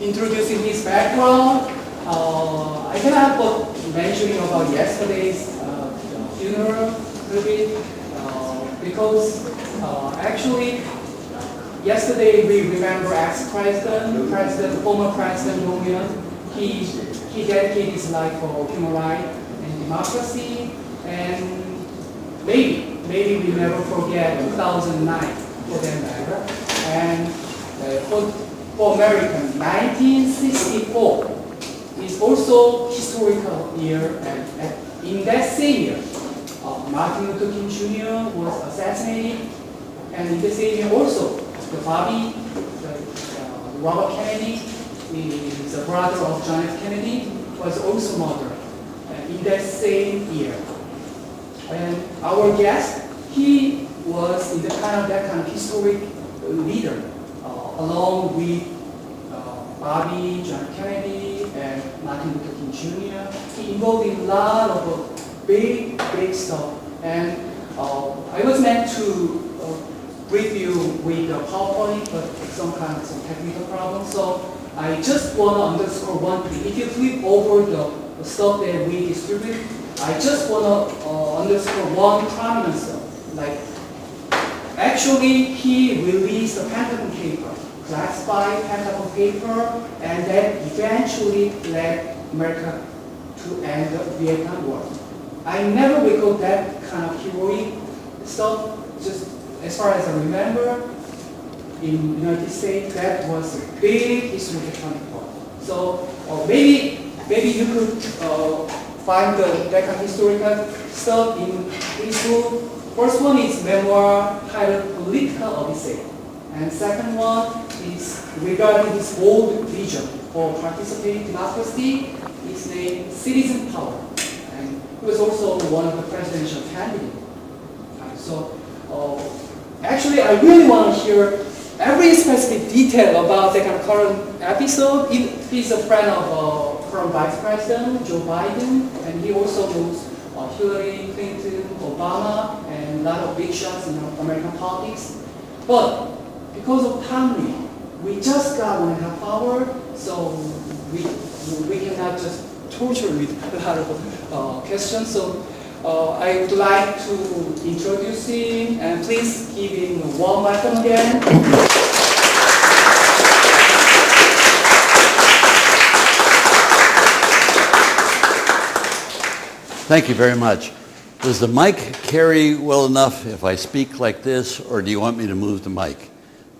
Introducing his background, I cannot but mentioning about yesterday's funeral a little bit, because actually yesterday we remember ex-president, former President Noon. He dedicated his life for human rights and democracy, and maybe we never forget 2009 for that matter. And for American, 1964 is also historical year, and in that same year, Martin Luther King Jr. was assassinated, and in the same year also, Robert Kennedy, the brother of John F. Kennedy, was also murdered in that same year. And our guest, he was in that kind of historic leader, along with Bobby, John Kennedy, and Martin Luther King Jr. He involved in a lot of big stuff. And I was meant to brief you with the PowerPoint, but some technical problem. So I just want to underscore one thing. If you flip over the stuff that we distribute, I just want to underscore one prominent stuff. Like, actually, he released a Pentagon paper, classified Pentagon paper, and that eventually led America to end the Vietnam War. I never recall that kind of heroic stuff. Just as far as I remember, in the United States, that was a big historical turning point. So maybe you could find that kind of historical stuff in his book. First one is memoir titled Political Odyssey. And second one is regarding his bold vision for participating democracy. It's named Citizen Power. And he was also one of the presidential candidates. So actually, I really want to hear every specific detail about the current episode. He's a friend of current Vice President Joe Biden, and he also knows Hillary Clinton, Obama, and a lot of big shots in American politics. But because of time, we just got 1.5 hours, so we cannot just torture with a lot of questions. So I would like to introduce him, and please give him a warm welcome again. Thank you very much. Does the mic carry well enough if I speak like this, or do you want me to move the mic?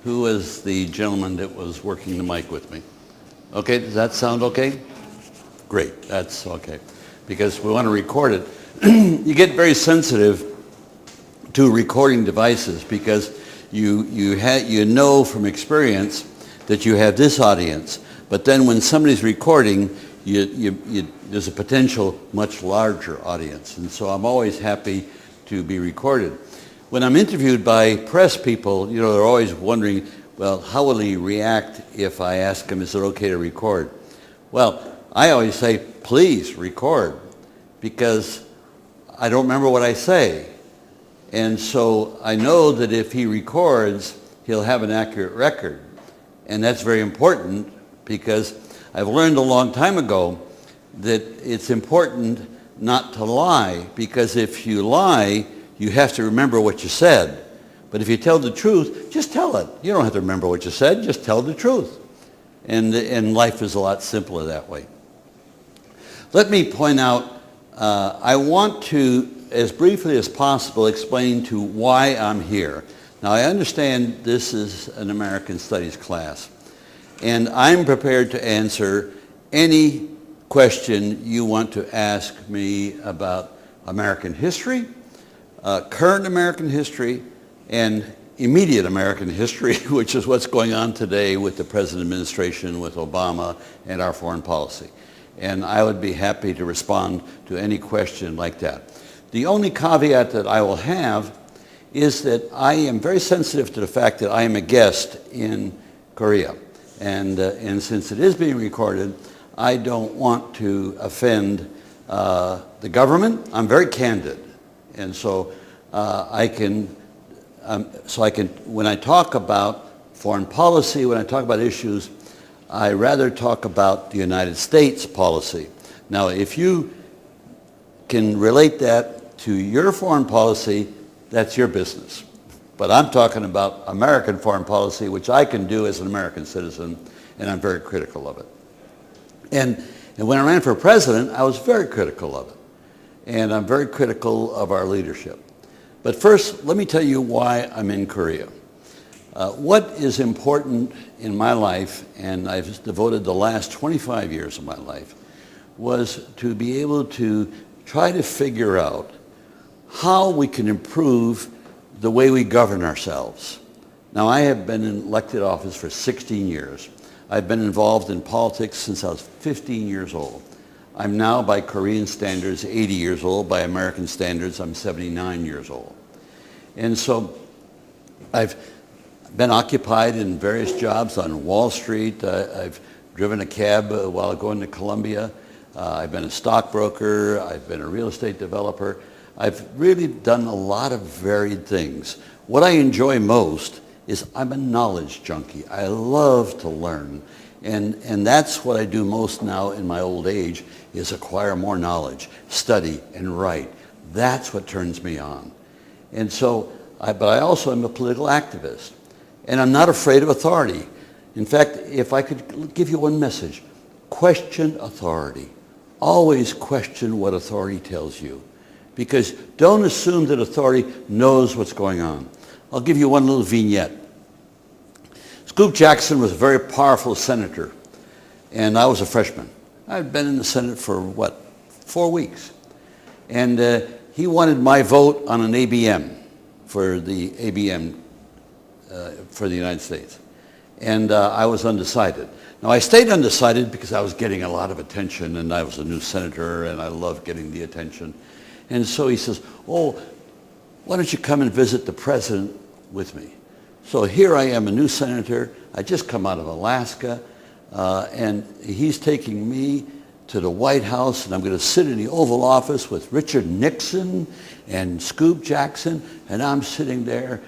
Who was the gentleman that was working the mic with me? Okay, does that sound okay? Great, that's okay. Because we want to record it. You get very sensitive to recording devices because you know from experience that you have this audience, but then when somebody's recording, there's a potential much larger audience. And so I'm always happy to be recorded. When I'm interviewed by press people, they're always wondering, well, how will he react if I ask him, is it okay to record? Well, I always say, please record, because I don't remember what I say. And so I know that if he records, he'll have an accurate record. And that's very important, because I've learned a long time ago that it's important not to lie, because if you lie, you have to remember what you said. But if you tell the truth, just tell it. You don't have to remember what you said, just tell the truth. And life is a lot simpler that way. Let me point out, I want to, as briefly as possible, explain to why I'm here. Now, I understand this is an American Studies class, and I'm prepared to answer any question you want to ask me about American history, current American history, and immediate American history, which is what's going on today with the present administration, with Obama, and our foreign policy. And I would be happy to respond to any question like that. The only caveat that I will have is that I am very sensitive to the fact that I am a guest in Korea. And since it is being recorded, I don't want to offend the government. I'm very candid. And so I can so I can, when I talk about foreign policy, when I talk about issues, I rather talk about the United States policy. Now, if you can relate that to your foreign policy, that's your business. But I'm talking about American foreign policy, which I can do as an American citizen, and I'm very critical of it. And when I ran for president, I was very critical of it. And I'm very critical of our leadership. But first, let me tell you why I'm in Korea. What is important in my life, and I've devoted the last 25 years of my life, was to be able to try to figure out how we can improve the way we govern ourselves. Now, I have been in elected office for 16 years. I've been involved in politics since I was 15 years old. I'm now, by Korean standards, 80 years old. By American standards, I'm 79 years old. And so I've been occupied in various jobs on Wall Street. I've driven a cab while going to Columbia. I've been a stockbroker. I've been a real estate developer. I've really done a lot of varied things. What I enjoy most is I'm a knowledge junkie. I love to learn. And that's what I do most now in my old age, is acquire more knowledge, study and write. That's what turns me on. And so, but I also am a political activist. And I'm not afraid of authority. In fact, if I could give you one message, question authority. Always question what authority tells you. Because don't assume that authority knows what's going on. I'll give you one little vignette. Scoop Jackson was a very powerful senator, and I was a freshman. I'd been in the Senate for, 4 weeks. And he wanted my vote on an ABM for the ABM for the United States. And I was undecided. Now, I stayed undecided because I was getting a lot of attention, and I was a new senator, and I loved getting the attention. And so he says, oh, why don't you come and visit the president with me? So here I am, a new senator. I just come out of Alaska, and he's taking me to the White House, and I'm going to sit in the Oval Office with Richard Nixon and Scoop Jackson, and I'm sitting there,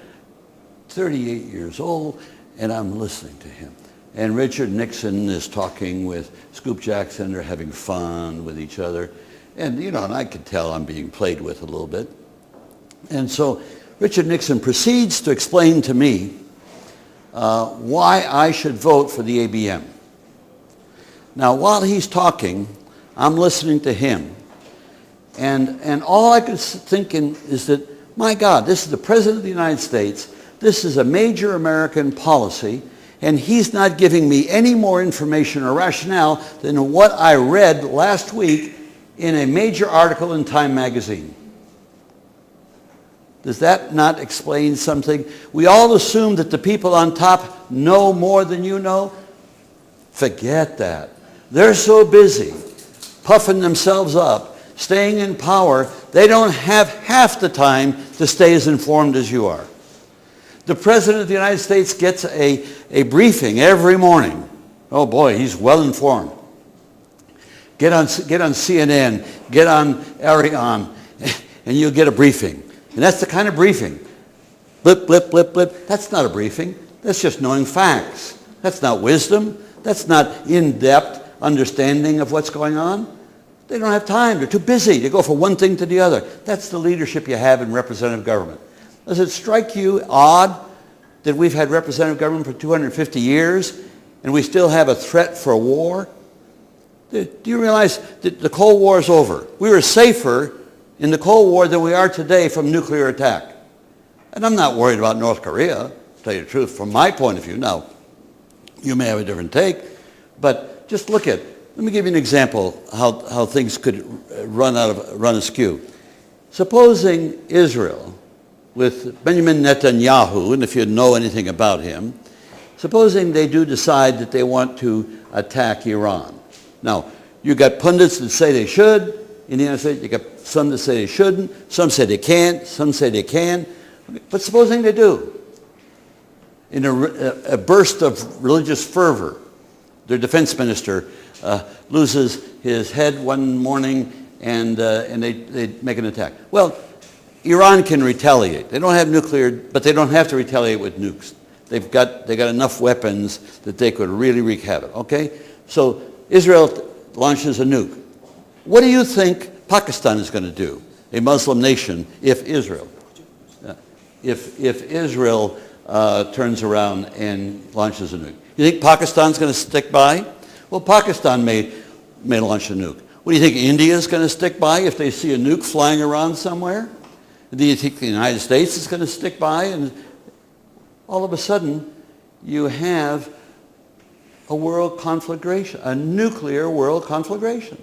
38 years old, and I'm listening to him. And Richard Nixon is talking with Scoop Jackson. They're having fun with each other. And, you know, and I could tell I'm being played with a little bit. And so Richard Nixon proceeds to explain to me why I should vote for the ABM. Now, while he's talking, I'm listening to him. And all I could thinking is that, my God, this is the President of the United States. This is a major American policy. And he's not giving me any more information or rationale than what I read last week in a major article in Time magazine. Does that not explain something? We all assume that the people on top know more than you know. Forget that. They're so busy puffing themselves up, staying in power, they don't have half the time to stay as informed as you are. The President of the United States gets a briefing every morning. Oh boy, he's well informed. Get on CNN, get on Ariane, and you'll get a briefing. And that's the kind of briefing. Blip, blip, blip, blip. That's not a briefing. That's just knowing facts. That's not wisdom. That's not in-depth understanding of what's going on. They don't have time. They're too busy to go from one thing to the other. That's the leadership you have in representative government. Does it strike you odd that we've had representative government for 250 years and we still have a threat for a war? Do you realize that the Cold War is over? We were safer in the Cold War than we are today from nuclear attack. And I'm not worried about North Korea, to tell you the truth, from my point of view. Now, you may have a different take, but just look at, let me give you an example how things could run askew. Supposing Israel, with Benjamin Netanyahu, and if you know anything about him, supposing they do decide that they want to attack Iran. Now, you've got pundits that say they should in the United States. You've got some that say they shouldn't. Some say they can't. Some say they can. But supposing they do, in a burst of religious fervor, their defense minister loses his head one morning and they make an attack. Well, Iran can retaliate. They don't have nuclear, but they don't have to retaliate with nukes. They got enough weapons that they could really wreak havoc, okay? So Israel launches a nuke. What do you think Pakistan is going to do, a Muslim nation, if Israel turns around and launches a nuke? You think Pakistan's going to stick by? Well, Pakistan may launch a nuke. What do you think India is going to stick by if they see a nuke flying around somewhere? Do you think the United States is going to stick by? And all of a sudden, you have a world conflagration, a nuclear world conflagration.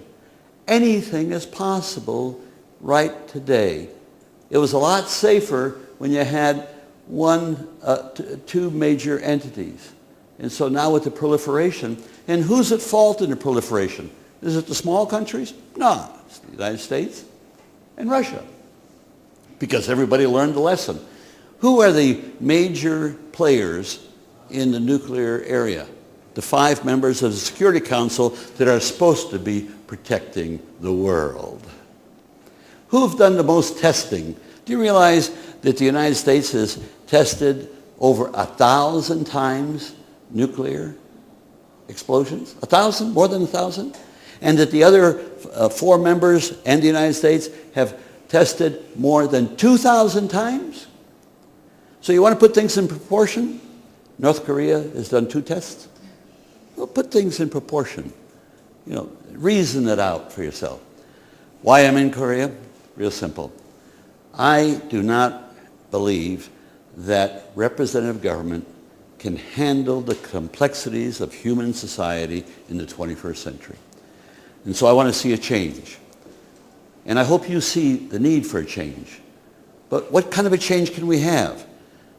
Anything is possible right today. It was a lot safer when you had two major entities. And so now with the proliferation, and who's at fault in the proliferation? Is it the small countries? No, it's the United States and Russia. Because everybody learned the lesson. Who are the major players in the nuclear area? The 5 members of the Security Council that are supposed to be protecting the world. Who have done the most testing? Do you realize that the United States has tested over 1,000 times nuclear explosions? 1,000? More than 1,000? And that the other 4 members and the United States have tested more than 2,000 times? So you want to put things in proportion? North Korea has done 2 tests. Well, put things in proportion. You know, reason it out for yourself. Why I'm in Korea? Real simple. I do not believe that representative government can handle the complexities of human society in the 21st century. And so I want to see a change. And I hope you see the need for a change. But what kind of a change can we have?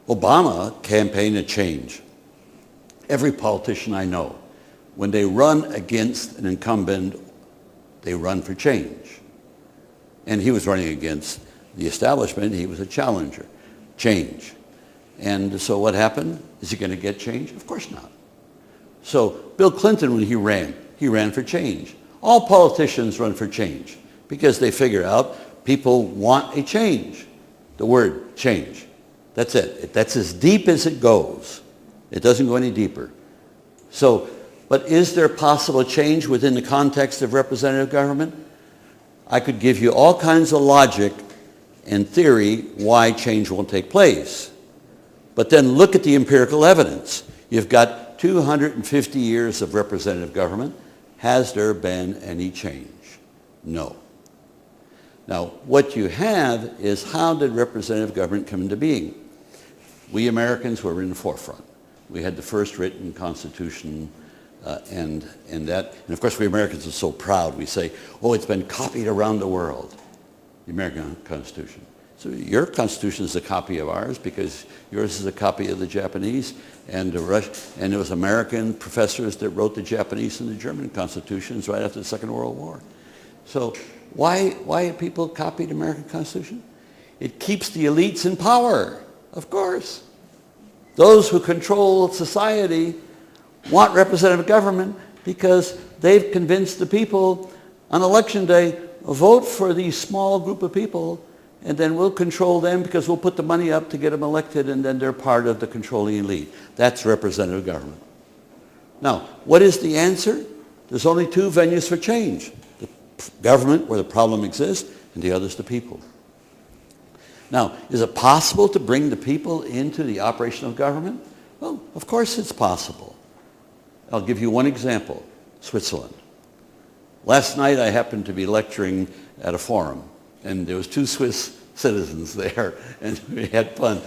Obama campaigned a change. Every politician I know, when they run against an incumbent, they run for change. And he was running against the establishment. He was a challenger. Change. And so what happened? Is he going to get change? Of course not. So Bill Clinton, when he ran for change. All politicians run for change because they figure out people want a change. The word change. That's it. That's as deep as it goes. It doesn't go any deeper. So, but is there possible change within the context of representative government? I could give you all kinds of logic and theory why change won't take place. But then look at the empirical evidence. You've got 250 years of representative government. Has there been any change? No. Now, what you have is how did representative government come into being? We Americans were in the forefront. We had the first written constitution and of course we Americans are so proud. We say, oh, it's been copied around the world, the American Constitution. So your Constitution is a copy of ours because yours is a copy of the Japanese, and it was American professors that wrote the Japanese and the German constitutions right after the Second World War. So why have people copied the American Constitution? It keeps the elites in power, of course. Those who control society want representative government because they've convinced the people on election day, vote for these small group of people, and then we'll control them because we'll put the money up to get them elected, and then they're part of the controlling elite. That's representative government. Now, what is the answer? There's only 2 venues for change. The government, where the problem exists, and the other's the people. Now, is it possible to bring the people into the operation of government? Well, of course it's possible. I'll give you one example, Switzerland. Last night I happened to be lecturing at a forum, and there was 2 Swiss citizens there, and we had fun.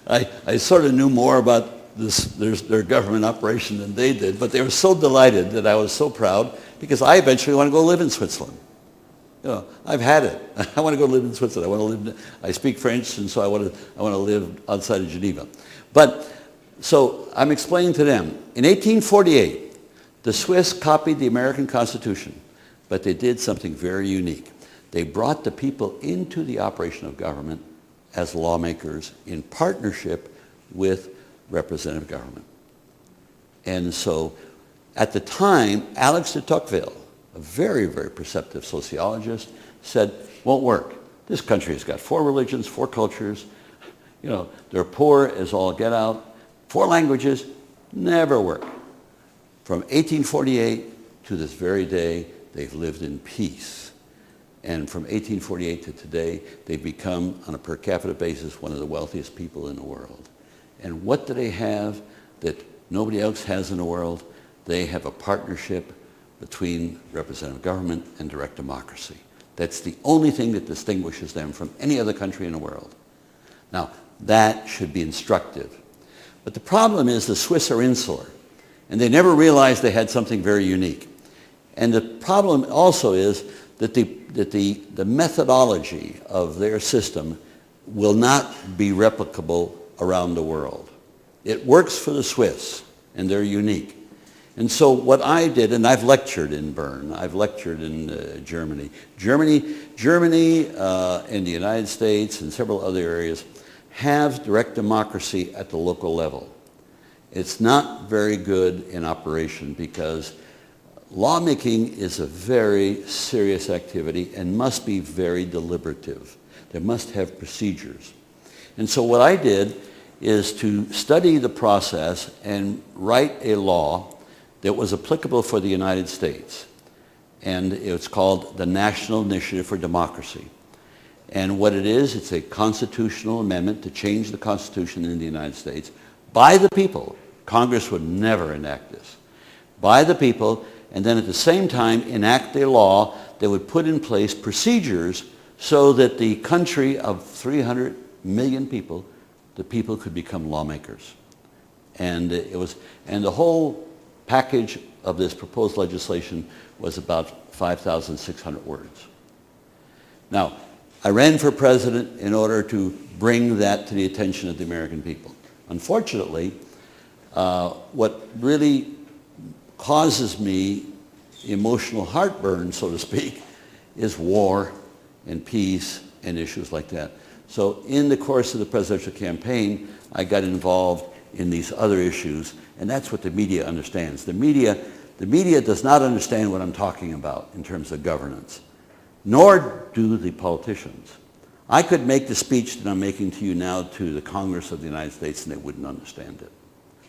I sort of knew more about their government operation than they did, but they were so delighted that I was so proud because I eventually want to go live in Switzerland. You know, I've had it. I want to go live in Switzerland. I speak French, and so I want to live outside of Geneva. But so I'm explaining to them, in 1848, the Swiss copied the American Constitution, but they did something very unique. They brought the people into the operation of government as lawmakers in partnership with representative government. And so at the time, Alex de Tocqueville, a very, very perceptive sociologist, said, won't work. This country has got 4 religions, 4 cultures. You know, they're poor as all get out. 4 languages, never work. From 1848 to this very day, they've lived in peace. And from 1848 to today, they've become, on a per capita basis, one of the wealthiest people in the world. And what do they have that nobody else has in the world? They have a partnership between representative government and direct democracy. That's the only thing that distinguishes them from any other country in the world. Now, that should be instructive. But the problem is the Swiss are insular, and they never realized they had something very unique. And the problem also is that the methodology of their system will not be replicable around the world. It works for the Swiss, and they're unique. And so what I did, and I've lectured in Bern, I've lectured in Germany. Germany and the United States and several other areas have direct democracy at the local level. It's not very good in operation because lawmaking is a very serious activity and must be very deliberative. They must have procedures. And so what I did is to study the process and write a law that was applicable for the United States. And it's called the National Initiative for Democracy. And what it is, it's a constitutional amendment to change the Constitution in the United States by the people. Congress would never enact this. By the people, and then at the same time enact a law that would put in place procedures so that the country of 300 million people, the people could become lawmakers. And the whole package of this proposed legislation was about 5,600 words. Now, I ran for president in order to bring that to the attention of the American people. Unfortunately, what really causes me emotional heartburn, so to speak, is war and peace and issues like that. So in the course of the presidential campaign, I got involved in these other issues, and that's what the media understands. The media does not understand what I'm talking about in terms of governance, nor do the politicians. I could make the speech that I'm making to you now to the Congress of the United States, and they wouldn't understand it.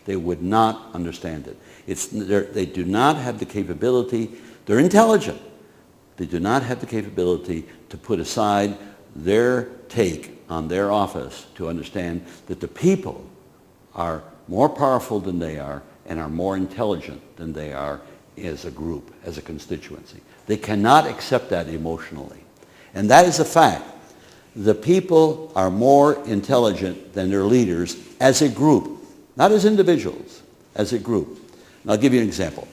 They would not understand it. They do not have the capability. They're intelligent. They do not have the capability to put aside their take on their office to understand that the people are more powerful than they are and are more intelligent than they are as a group, as a constituency. They cannot accept that emotionally. And that is a fact. The people are more intelligent than their leaders as a group, not as individuals, as a group. And I'll give you an example.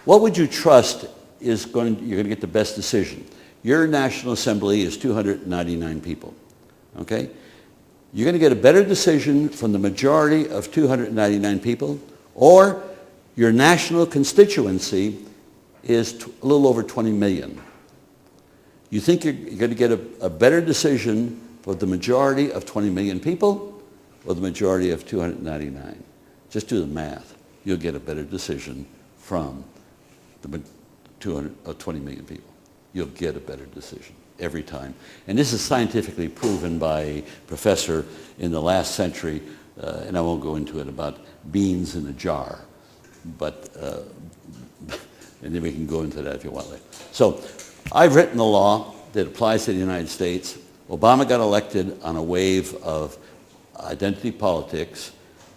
What would you trust you're going to get the best decision? Your National Assembly is 299 people, okay? You're going to get a better decision from the majority of 299 people, or your national constituency is a little over 20 million. You think you're going to get a better decision for the majority of 20 million people or the majority of 299? Just do the math. You'll get a better decision from the 20 million people. You'll get a better decision every time. And this is scientifically proven by a professor in the last century, and I won't go into it, about beans in a jar. But, and then we can go into that if you want later. So I've written a law that applies to the United States. Obama got elected on a wave of identity politics,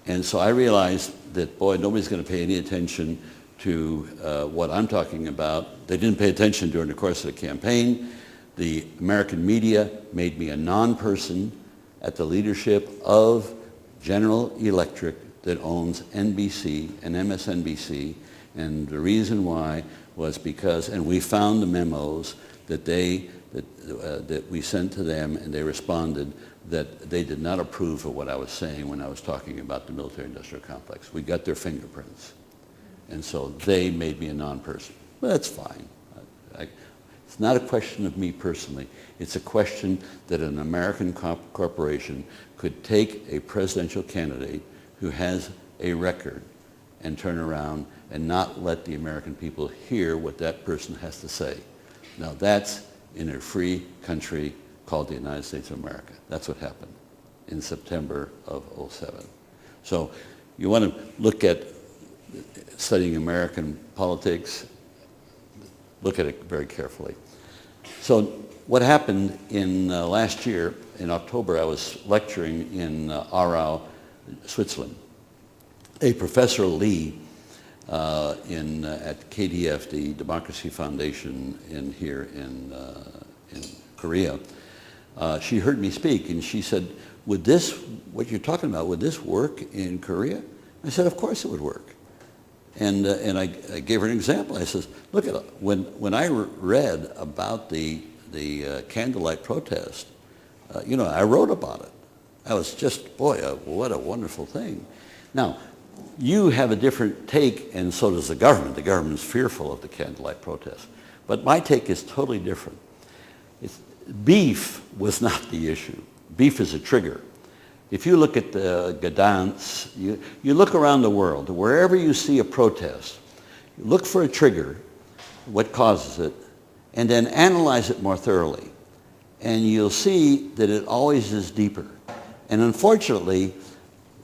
and so I realized that, boy, nobody's going to pay any attention to what I'm talking about. They didn't pay attention during the course of the campaign. The American media made me a non-person at the leadership of General Electric that owns NBC and MSNBC, and the reason why was because, and we found the memos that that we sent to them, and they responded that they did not approve of what I was saying when I was talking about the military-industrial complex. We got their fingerprints, and so they made me a non-person. Well, that's fine. It's not a question of me personally. It's a question that an American corporation could take a presidential candidate who has a record and turn around and not let the American people hear what that person has to say. Now that's in a free country called the United States of America. That's what happened in September of '07. So you want to look at studying American politics, look at it very carefully. So what happened in last year, in October, I was lecturing in Aarau, Switzerland. A Professor Lee at KDF, the Democracy Foundation here in Korea, she heard me speak and she said, would this, what you're talking about, would this work in Korea? I said, of course it would work. And I gave her an example. I said, look, when I read about the candlelight protest, I wrote about it. I was just, boy, what a wonderful thing. Now, you have a different take, and so does the government. The government is fearful of the candlelight protest. But my take is totally different. Beef was not the issue. Beef is a trigger. If you look at the Gdansk, you look around the world, wherever you see a protest, look for a trigger, what causes it, and then analyze it more thoroughly. And you'll see that it always is deeper. And unfortunately,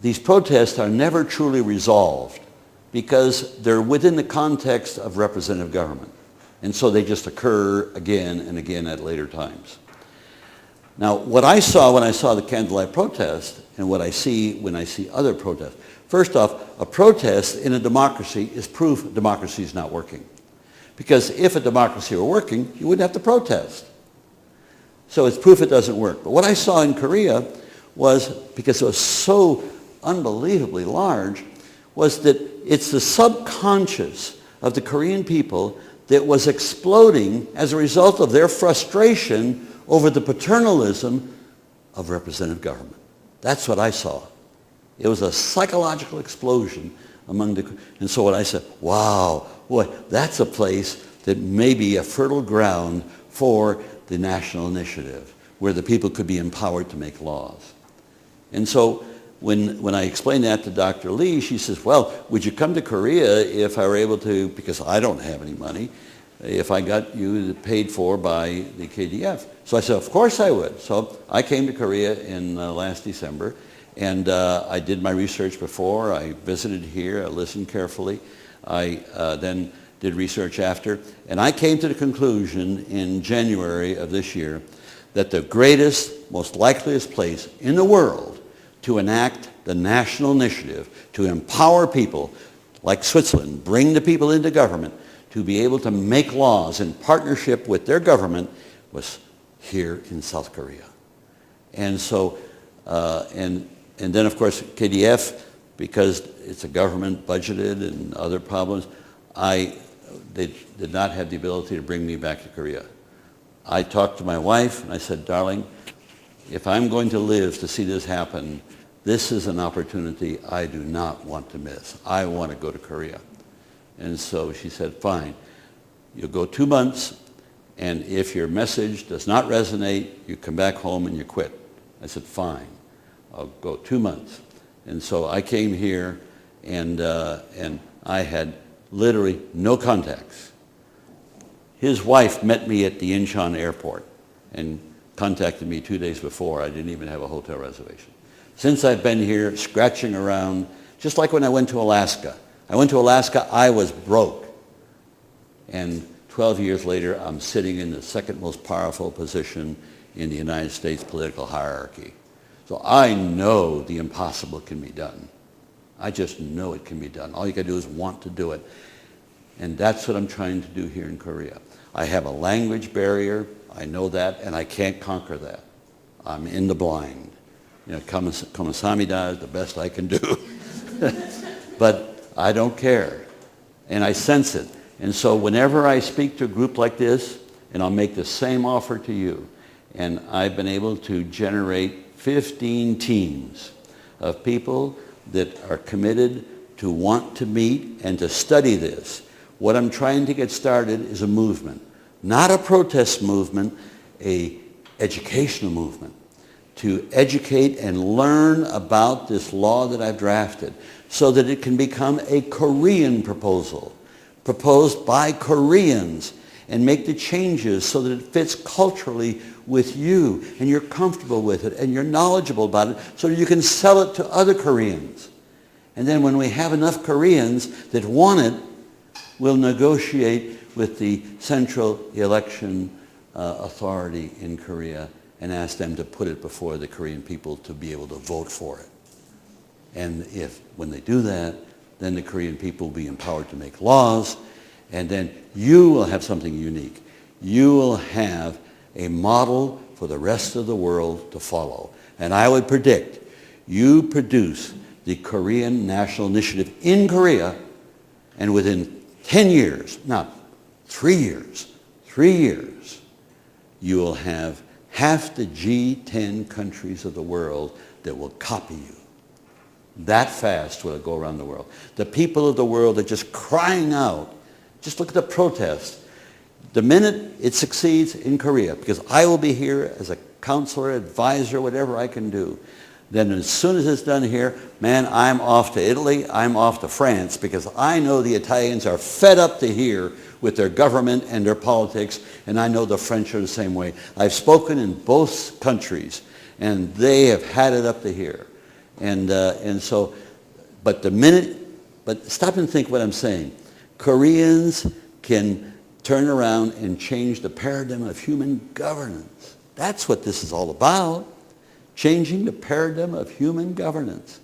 these protests are never truly resolved because they're within the context of representative government. And so they just occur again and again at later times. Now, what I saw when I saw the candlelight protest and what I see when I see other protests, first off, a protest in a democracy is proof democracy is not working. Because if a democracy were working, you wouldn't have to protest. So it's proof it doesn't work. But what I saw in Korea was, because it was so unbelievably large, was that it's the subconscious of the Korean people that was exploding as a result of their frustration over the paternalism of representative government. That's what I saw. It was a psychological explosion among the, and so what I said, wow, boy, that's a place that may be a fertile ground for the national initiative, where the people could be empowered to make laws. And so when I explained that to Dr. Lee, she says, well, would you come to Korea if I were able to, because I don't have any money, if I got you paid for by the KDF. So I said, of course I would. So I came to Korea in last December, and I did my research before. I visited here. I listened carefully. I then did research after. And I came to the conclusion in January of this year that the greatest, most likeliest place in the world to enact the national initiative, to empower people like Switzerland, bring the people into government, to be able to make laws in partnership with their government, was here in South Korea. And so, and then of course KDF, because it's a government budgeted and other problems, they did not have the ability to bring me back to Korea. I talked to my wife and I said, darling, if I'm going to live to see this happen, this is an opportunity I do not want to miss. I want to go to Korea. And so she said, fine, you'll go 2 months, and if your message does not resonate, you come back home and you quit. I said, fine, I'll go 2 months. And so I came here, and I had literally no contacts. His wife met me at the Incheon airport and contacted me 2 days before. I didn't even have a hotel reservation. Since I've been here, scratching around, just like when I went to Alaska. I went to Alaska, I was broke. And 12 years later, I'm sitting in the second most powerful position in the United States political hierarchy. So I know the impossible can be done. I just know it can be done. All you got to do is want to do it. And that's what I'm trying to do here in Korea. I have a language barrier, I know that, and I can't conquer that. I'm in the blind. You know, komasamnida is the best I can do. But I don't care, and I sense it. And so whenever I speak to a group like this, and I'll make the same offer to you, and I've been able to generate 15 teams of people that are committed to want to meet and to study this. What I'm trying to get started is a movement, not a protest movement, an educational movement, to educate and learn about this law that I've drafted so that it can become a Korean proposal, proposed by Koreans, and make the changes so that it fits culturally with you and you're comfortable with it and you're knowledgeable about it so that you can sell it to other Koreans. And then when we have enough Koreans that want it, we'll negotiate with the Central Election Authority in Korea and ask them to put it before the Korean people to be able to vote for it. And when they do that, then the Korean people will be empowered to make laws, and then you will have something unique. You will have a model for the rest of the world to follow. And I would predict you produce the Korean National Initiative in Korea, and within 10 years, not 3 years, 3 years, you will have half the G10 countries of the world that will copy you. That fast will it go around the world. The people of the world are just crying out. Just look at the protests. The minute it succeeds in Korea, because I will be here as a counselor, advisor, whatever I can do, then as soon as it's done here, man, I'm off to Italy, I'm off to France, because I know the Italians are fed up to here with their government and their politics, and I know the French are the same way. I've spoken in both countries, and they have had it up to here. And so, but stop and think what I'm saying. Koreans can turn around and change the paradigm of human governance. That's what this is all about. Changing the paradigm of human governance.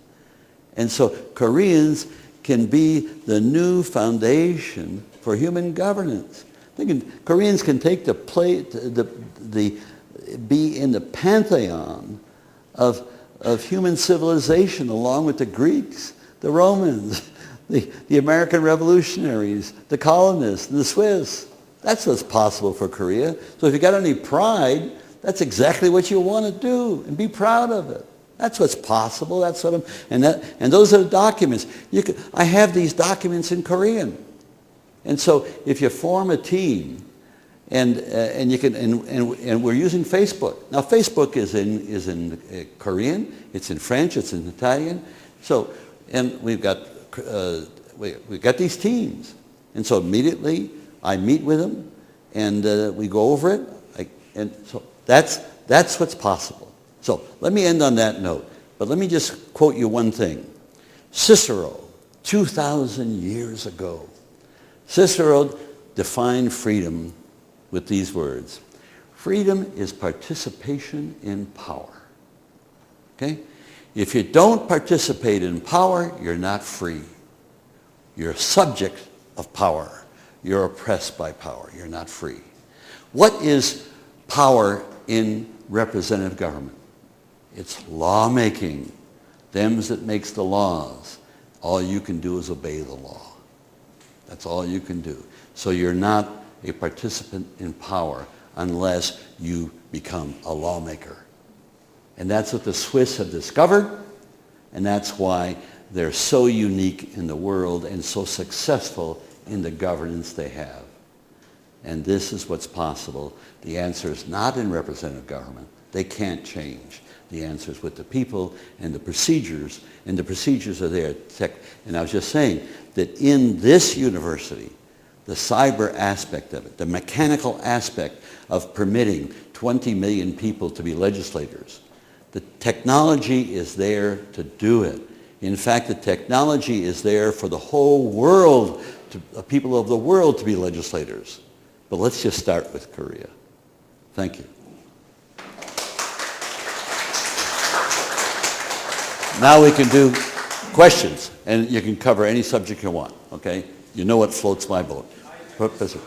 And so Koreans can be the new foundation for human governance. Koreans can take be in the pantheon of human civilization along with the Greeks, the Romans, the American revolutionaries, the colonists, and the Swiss. That's what's possible for Korea. So if you got any pride, that's exactly what you want to do, and be proud of it. That's what's possible. That's what and those are the documents. I have these documents in Korean, and so if you form a team, and we're using Facebook now. Facebook is in Korean, it's in French, it's in Italian. So and we've got these teams, and so immediately I meet with them, and we go over it, and so. That's what's possible. So let me end on that note. But let me just quote you one thing. Cicero, 2,000 years ago, Cicero defined freedom with these words. Freedom is participation in power. Okay? If you don't participate in power, you're not free. You're a subject of power. You're oppressed by power. You're not free. What is power in representative government? It's lawmaking. Them's that makes the laws. All you can do is obey the law. That's all you can do. So you're not a participant in power unless you become a lawmaker. And that's what the Swiss have discovered, and that's why they're so unique in the world and so successful in the governance they have. And this is what's possible. The answer is not in representative government. They can't change. The answer is with the people and the procedures are there. And I was just saying that in this university, the cyber aspect of it, the mechanical aspect of permitting 20 million people to be legislators, the technology is there to do it. In fact, the technology is there for the whole world, people of the world to be legislators. But let's just start with Korea. Thank you. Now we can do questions, and you can cover any subject you want, okay? You know what floats my boat. Professor.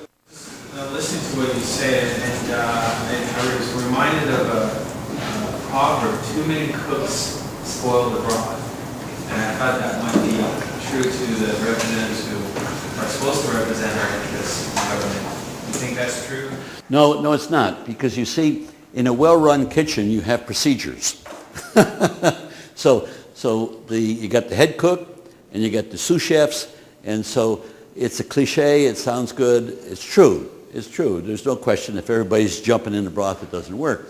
Listening to what you said, and I was reminded of a proverb, too many cooks spoil the broth. And I thought that might be true to the representatives who are supposed to represent our interests in government. You think that's true? No, it's not. Because you see, in a well-run kitchen, you have procedures. So you got the head cook, and you got the sous chefs, and so it's a cliche. It sounds good. It's true. It's true. There's no question. If everybody's jumping in the broth, it doesn't work.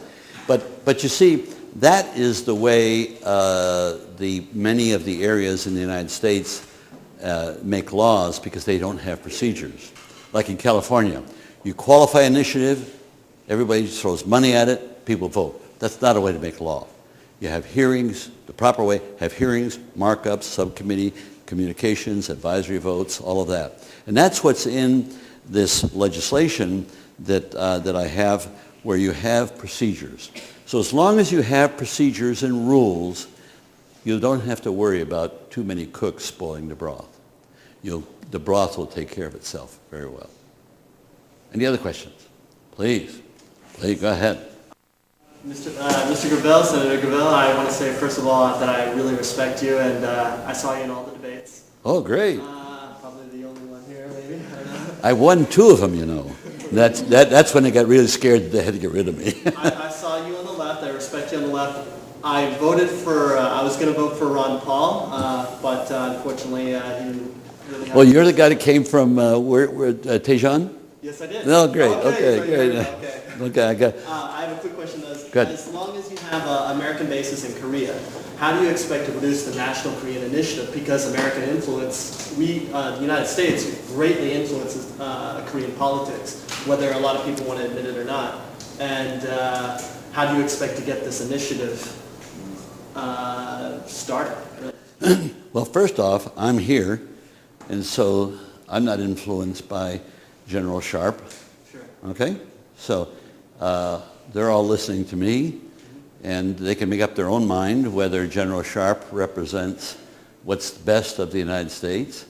But you see, that is the way many of the areas in the United States make laws, because they don't have procedures. Like in California, You qualify an initiative, everybody throws money at it, people vote. That's not a way to make law. You have hearings, the proper way, have hearings, markups, subcommittee, communications, advisory votes, all of that. And that's what's in this legislation that I have, where you have procedures. So as long as you have procedures and rules, you don't have to worry about too many cooks spoiling the broth. The broth will take care of itself very well. Any other questions? Please, go ahead. Mr. Gravel, Senator Gravel, I want to say first of all that I really respect you, and I saw you in all the debates. Oh, great. Probably the only one here, maybe. I don't know. I won 2 of them, you know. That's when they got really scared that they had to get rid of me. I saw you on the left. I respect you on the left. I voted for. I was going to vote for Ron Paul, but unfortunately, he didn't really have. Well, you're the guy that came from where Tejan? Yes, I did. No, great. Okay, so great. Okay. Okay, I have a quick question. Good. As long as you have American bases in Korea, how do you expect to produce the National Korean Initiative? Because American influence, the United States greatly influences Korean politics, whether a lot of people want to admit it or not. And how do you expect to get this initiative started? Well, first off, I'm here, and so I'm not influenced by General Sharp. Sure. Okay? So they're all listening to me, and they can make up their own mind whether General Sharp represents what's best of the United States,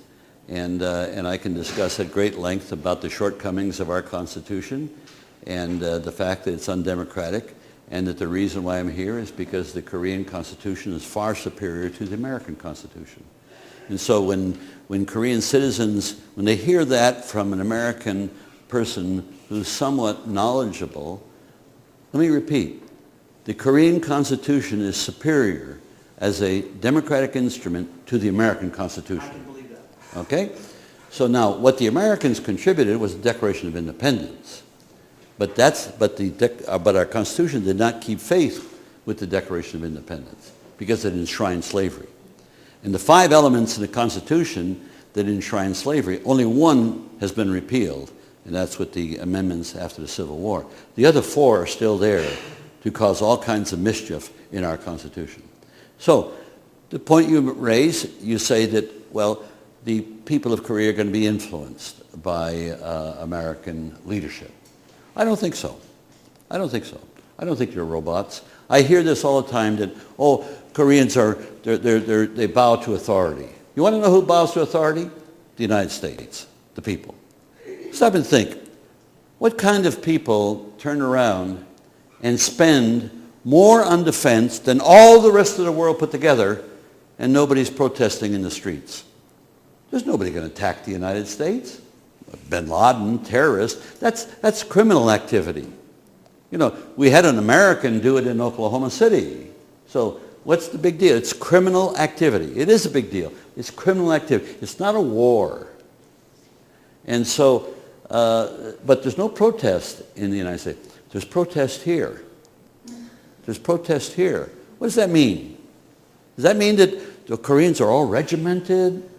and I can discuss at great length about the shortcomings of our Constitution and the fact that it's undemocratic, and that the reason why I'm here is because the Korean Constitution is far superior to the American Constitution. And so when Korean citizens, when they hear that from an American person who's somewhat knowledgeable, let me repeat, the Korean Constitution is superior as a democratic instrument to the American Constitution. I can believe that. Okay? So now, what the Americans contributed was the Declaration of Independence. But our Constitution did not keep faith with the Declaration of Independence because it enshrined slavery. And the 5 elements in the Constitution that enshrine slavery, only one has been repealed, and that's with the amendments after the Civil War. The other 4 are still there to cause all kinds of mischief in our Constitution. So the point you raise, you say that, well, the people of Korea are going to be influenced by American leadership. I don't think so. I don't think so. I don't think they're robots. I hear this all the time that, oh, Koreans they bow to authority. You want to know who bows to authority? The United States, the people. Stop and think. What kind of people turn around and spend more on defense than all the rest of the world put together, and nobody's protesting in the streets? There's nobody going to attack the United States. Bin Laden, terrorists, that's criminal activity. You know, we had an American do it in Oklahoma City. So what's the big deal? It's criminal activity. It is a big deal. It's criminal activity. It's not a war. And so, but there's no protest in the United States. There's protest here. There's protest here. What does that mean? Does that mean that the Koreans are all regimented?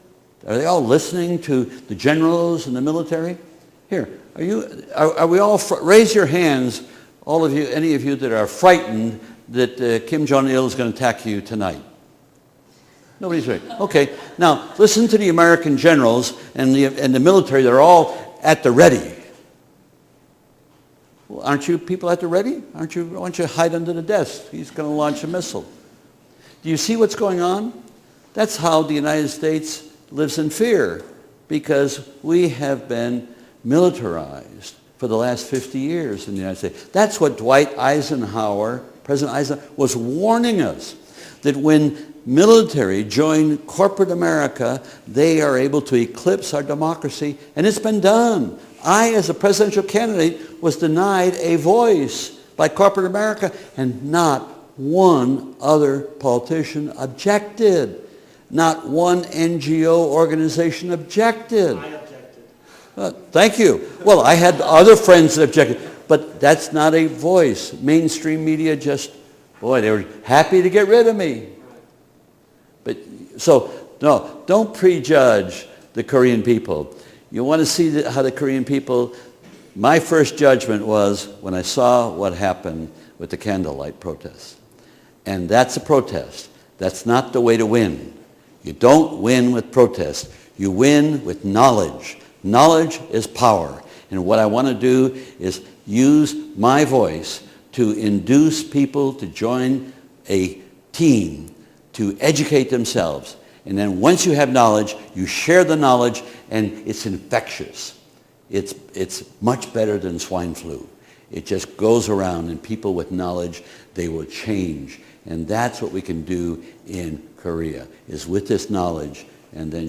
Are they all listening to the generals and the military? Here, are we all, raise your hands, all of you, any of you that are frightened that Kim Jong-il is going to attack you tonight. Nobody's ready. Okay, now listen to the American generals and the military. They're all at the ready. Well, aren't you people at the ready? Why don't you hide under the desk? He's going to launch a missile. Do you see what's going on? That's how the United States lives in fear, because we have been militarized for the last 50 years in the United States. That's what President Eisenhower was warning us, that when military join corporate America, they are able to eclipse our democracy, and it's been done. I, as a presidential candidate, was denied a voice by corporate America, and not one other politician objected. Not one NGO organization objected. I objected. Thank you. Well, I had other friends that objected, but that's not a voice. Mainstream media just, boy, they were happy to get rid of me. But so, no, don't prejudge the Korean people. You want to see how the Korean people My first judgment was when I saw what happened with the candlelight protests. And that's a protest. That's not the way to win. You don't win with protest. You win with knowledge. Knowledge is power. And what I want to do is use my voice to induce people to join a team to educate themselves. And then once you have knowledge, you share the knowledge, and it's infectious. It's much better than swine flu. It just goes around, and people with knowledge, they will change. And that's what we can do in Korea, is with this knowledge, and then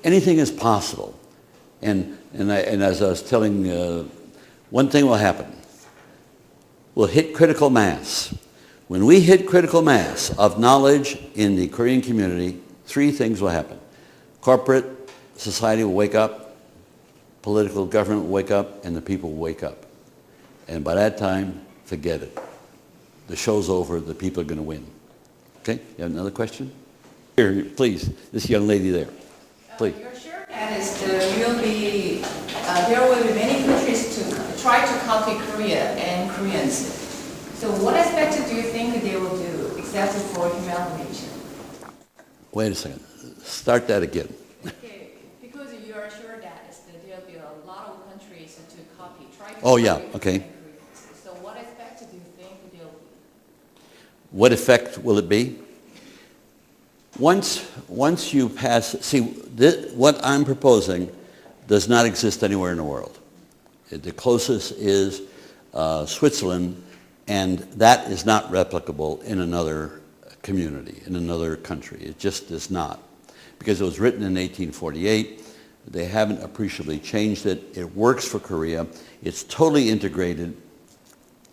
anything is possible. And as I was telling, one thing will happen. We'll hit critical mass. When we hit critical mass of knowledge in the Korean community, three things will happen. Corporate society will wake up, political government will wake up, and the people will wake up. And by that time, forget it. The show's over, the people are going to win. Okay, you have another question? Here, please, this young lady there. Please. You're sure that there will be many countries to try to copy Korea and Koreans. So what aspect do you think they will do, except for humiliation? Wait a second. Start that again. Okay, because you are sure that there will be a lot of countries to copy, try to Oh, yeah, copy okay. Koreans. So what aspect do you think they'll be? What effect will it be? Once you pass, see, what I'm proposing does not exist anywhere in the world. The closest is Switzerland, and that is not replicable in another community, in another country. It just is not. Because it was written in 1848. They haven't appreciably changed it. It works for Korea. It's totally integrated.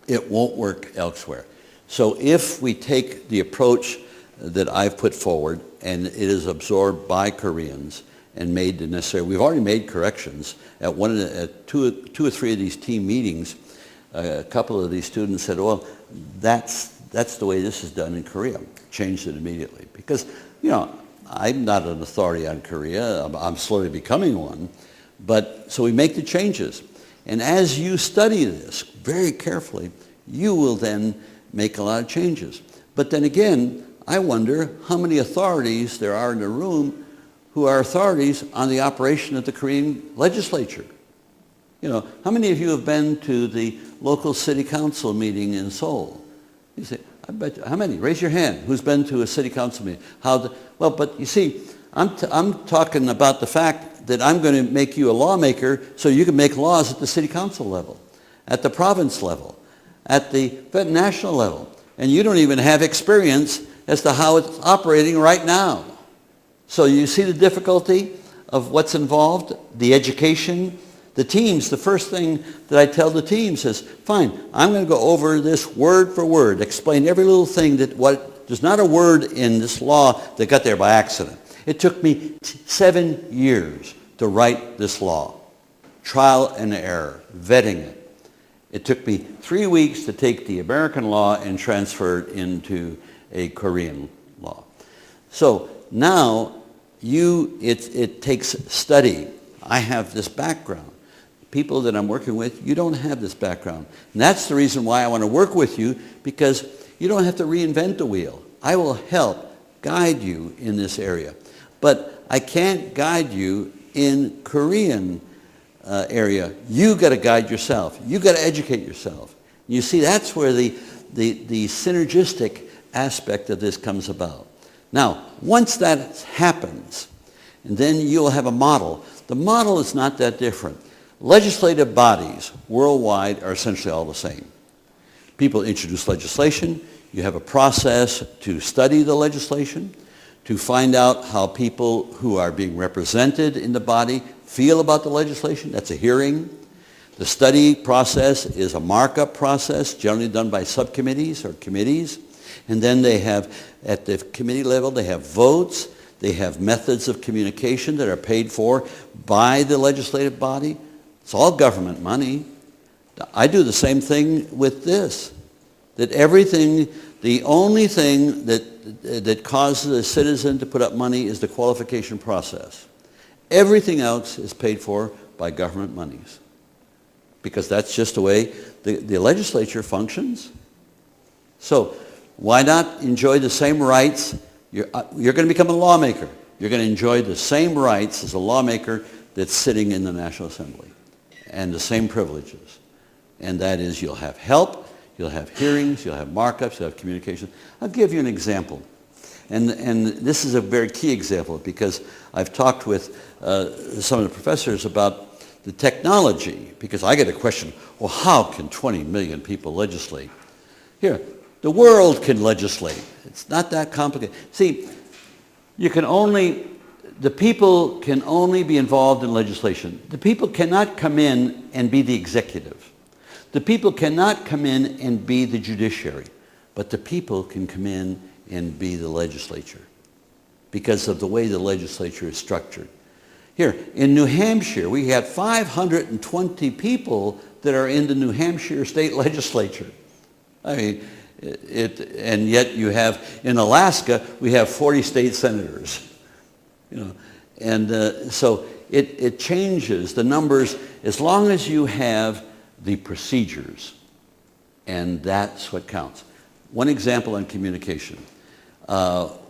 It won't work elsewhere. So if we take the approach that I've put forward, and it is absorbed by Koreans and made the necessary, we've already made corrections. At two or three of these team meetings, a couple of these students said, well, that's the way this is done in Korea. Changed it immediately. Because, I'm not an authority on Korea. I'm slowly becoming one. But so we make the changes. And as you study this very carefully, you will then make a lot of changes. But then again, I wonder how many authorities there are in the room who are authorities on the operation of the Korean legislature. How many of you have been to the local city council meeting in Seoul? You say, I bet you. How many? Raise your hand. Who's been to a city council meeting? Well, but you see, I'm talking about the fact that I'm going to make you a lawmaker so you can make laws at the city council level, at the province level, at the national level. And you don't even have experience as to how it's operating right now. So you see the difficulty of what's involved, the education, the teams. The first thing that I tell the teams is, fine, I'm going to go over this word for word, explain every little thing there's not a word in this law that got there by accident. It took me 7 years to write this law. Trial and error, vetting it. It took me 3 weeks to take the American law and transfer it into a Korean law. So now it takes study. I have this background. People that I'm working with, you don't have this background. And that's the reason why I want to work with you, because you don't have to reinvent the wheel. I will help guide you in this area. But I can't guide you in Korean area. You got to guide yourself. You got to educate yourself. You see, that's where the synergistic aspect of this comes about. Now, once that happens, and then you'll have a model. The model is not that different. Legislative bodies worldwide are essentially all the same. People introduce legislation. You have a process to study the legislation, to find out how people who are being represented in the body feel about the legislation. That's a hearing. The study process is a markup process, generally done by subcommittees or committees. And then they have, at the committee level, they have votes. They have methods of communication that are paid for by the legislative body. It's all government money. I do the same thing with this. That everything, the only thing that causes a citizen to put up money is the qualification process. Everything else is paid for by government monies. because that's just the way the legislature functions. So why not enjoy the same rights? You're going to become a lawmaker. You're going to enjoy the same rights as a lawmaker that's sitting in the National Assembly, and the same privileges. And that is, you'll have help, you'll have hearings, you'll have markups, you'll have communication. I'll give you an example. And this is a very key example, because I've talked with some of the professors about the technology, because I get a question, well, how can 20 million people legislate? Here, the world can legislate. It's not that complicated. See, the people can only be involved in legislation. The people cannot come in and be the executive. The people cannot come in and be the judiciary. But the people can come in and be the legislature, because of the way the legislature is structured. Here, in New Hampshire, we had 520 people that are in the New Hampshire state legislature. I mean, and yet you have, in Alaska, we have 40 state senators. And so it changes the numbers as long as you have the procedures, and that's what counts. One example on communication.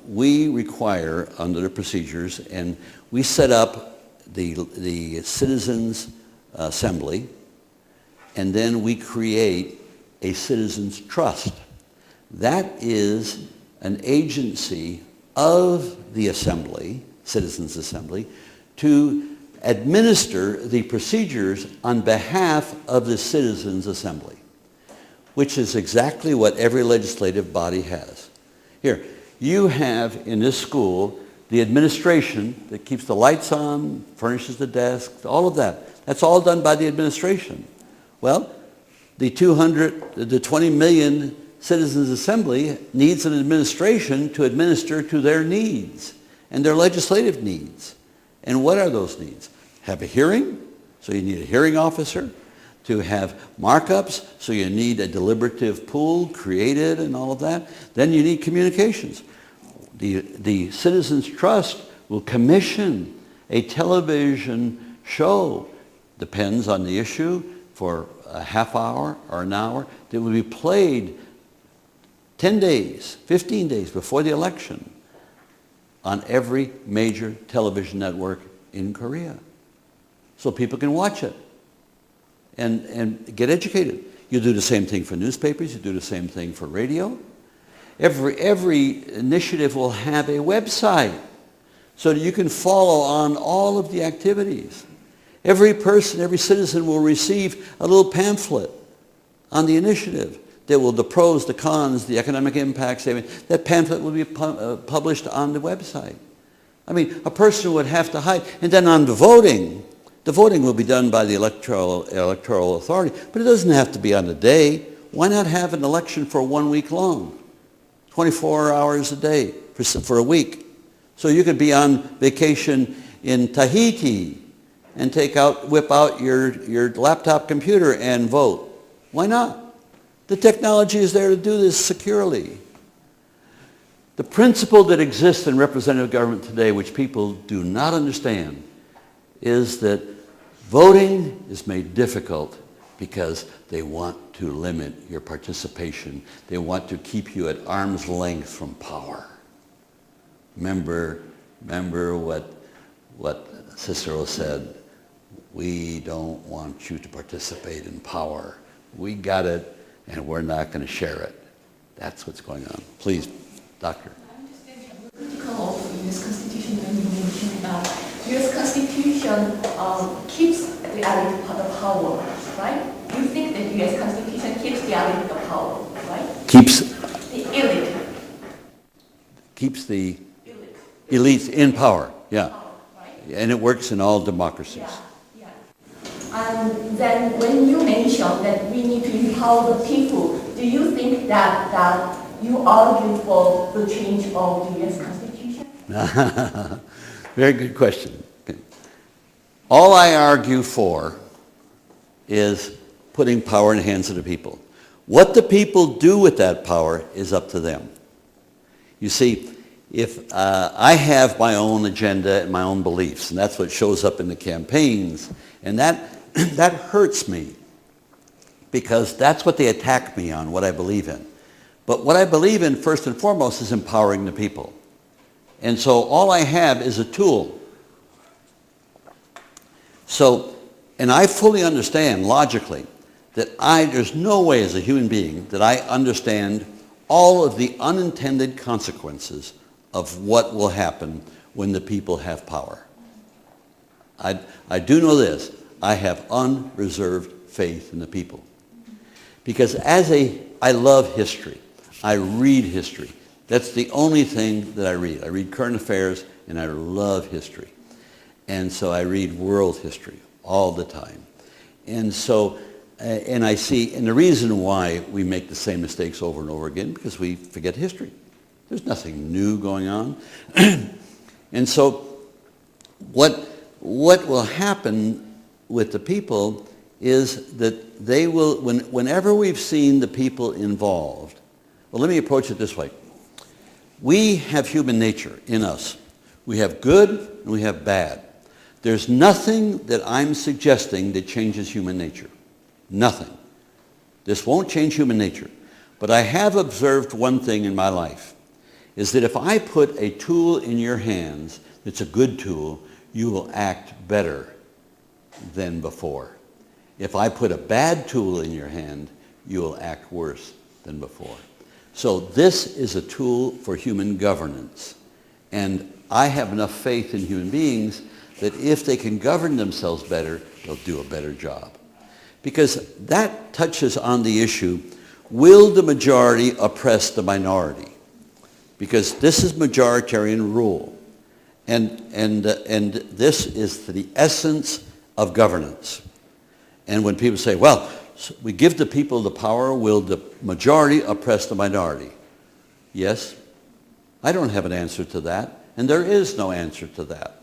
We require, under the procedures, and we set up the Citizens Assembly, and then we create a Citizens Trust. That is an agency of the Assembly, Citizens Assembly, to administer the procedures on behalf of the Citizens Assembly, which is exactly what every legislative body has. Here, you have in this school the administration that keeps the lights on, furnishes the desks, all of that. That's all done by the administration. Well, the 20 million Citizens Assembly needs an administration to administer to their needs and their legislative needs. And what are those needs? Have a hearing, so you need a hearing officer. To have markups, so you need a deliberative pool created and all of that. Then you need communications. The Citizens Trust will commission a television show, depends on the issue, for a half hour or an hour, that will be played 10 days, 15 days before the election on every major television network in Korea. So people can watch it and get educated. You do the same thing for newspapers, you do the same thing for radio. Every initiative will have a website so that you can follow on all of the activities. Every person, every citizen will receive a little pamphlet on the initiative that will, the pros, the cons, the economic impacts. That pamphlet will be published on the website. I mean, a person would have to hide. And then on the voting will be done by the electoral authority, but it doesn't have to be on the day. Why not have an election for 1 week long? 24 hours a day for a week. So you could be on vacation in Tahiti and whip out your laptop computer and vote. Why not? The technology is there to do this securely. The principle that exists in representative government today, which people do not understand, is that voting is made difficult because they want to limit your participation. They want to keep you at arm's length from power. Remember what Cicero said, we don't want you to participate in power. We got it, and we're not going to share it. That's what's going on. Please, Doctor. I understand you are critical of the U.S. Constitution when you mentioned that U.S. Constitution keeps the elite the power, right? You think that U.S. Constitution keeps the elite the power, right? Keeps the elite. Keeps the elites in power, yeah. Power, right? And it works in all democracies. Yeah. And then when you mention that we need to empower the people, do you think that you argue for the change of the U.S. Constitution? Very good question. Okay. All I argue for is putting power in the hands of the people. What the people do with that power is up to them. You see, if I have my own agenda and my own beliefs, and that's what shows up in the campaigns, and that hurts me because that's what they attack me on, what I believe in. But what I believe in, first and foremost, is empowering the people. And so all I have is a tool. So, and I fully understand logically that there's no way as a human being that I understand all of the unintended consequences of what will happen when the people have power. I do know this. I have unreserved faith in the people. Because I love history. I read history. That's the only thing that I read. I read current affairs and I love history. And so I read world history all the time. And so, and I see, and the reason why we make the same mistakes over and over again, because we forget history. There's nothing new going on. And so what will happen with the people is that they will, whenever we've seen the people involved, well, let me approach it this way. We have human nature in us. We have good and we have bad. There's nothing that I'm suggesting that changes human nature. Nothing. This won't change human nature. But I have observed one thing in my life, is that if I put a tool in your hands that's a good tool, you will act better than before. If I put a bad tool in your hand, you will act worse than before. So this is a tool for human governance. And I have enough faith in human beings that if they can govern themselves better, they'll do a better job. Because that touches on the issue, will the majority oppress the minority? Because this is majoritarian rule. And this is the essence of governance. And when people say, well, we give the people the power, will the majority oppress the minority? Yes. I don't have an answer to that, and there is no answer to that.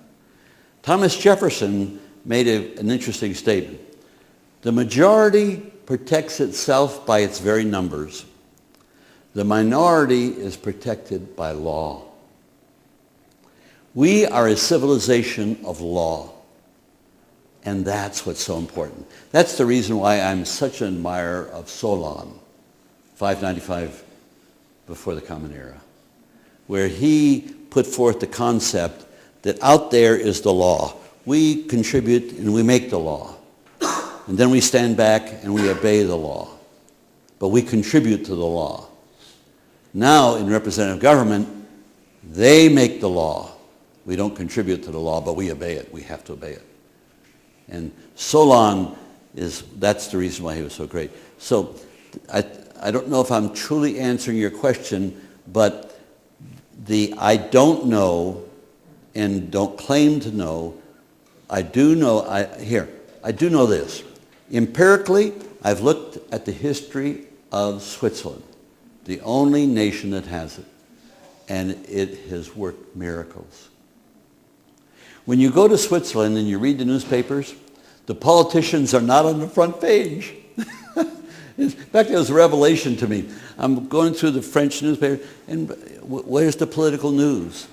Thomas Jefferson made an interesting statement. The majority protects itself by its very numbers. The minority is protected by law. We are a civilization of law. And that's what's so important. That's the reason why I'm such an admirer of Solon, 595 before the Common Era, where he put forth the concept that out there is the law. We contribute and we make the law. And then we stand back and we obey the law. But we contribute to the law. Now, in representative government, they make the law. We don't contribute to the law, but we obey it. We have to obey it. And Solon that's the reason why he was so great. So I don't know if I'm truly answering your question, but I don't know and don't claim to know. I do know, I do know this. Empirically, I've looked at the history of Switzerland, the only nation that has it, and it has worked miracles. When you go to Switzerland and you read the newspapers, the politicians are not on the front page. In fact, it was a revelation to me. I'm going through the French newspaper, and where's the political news?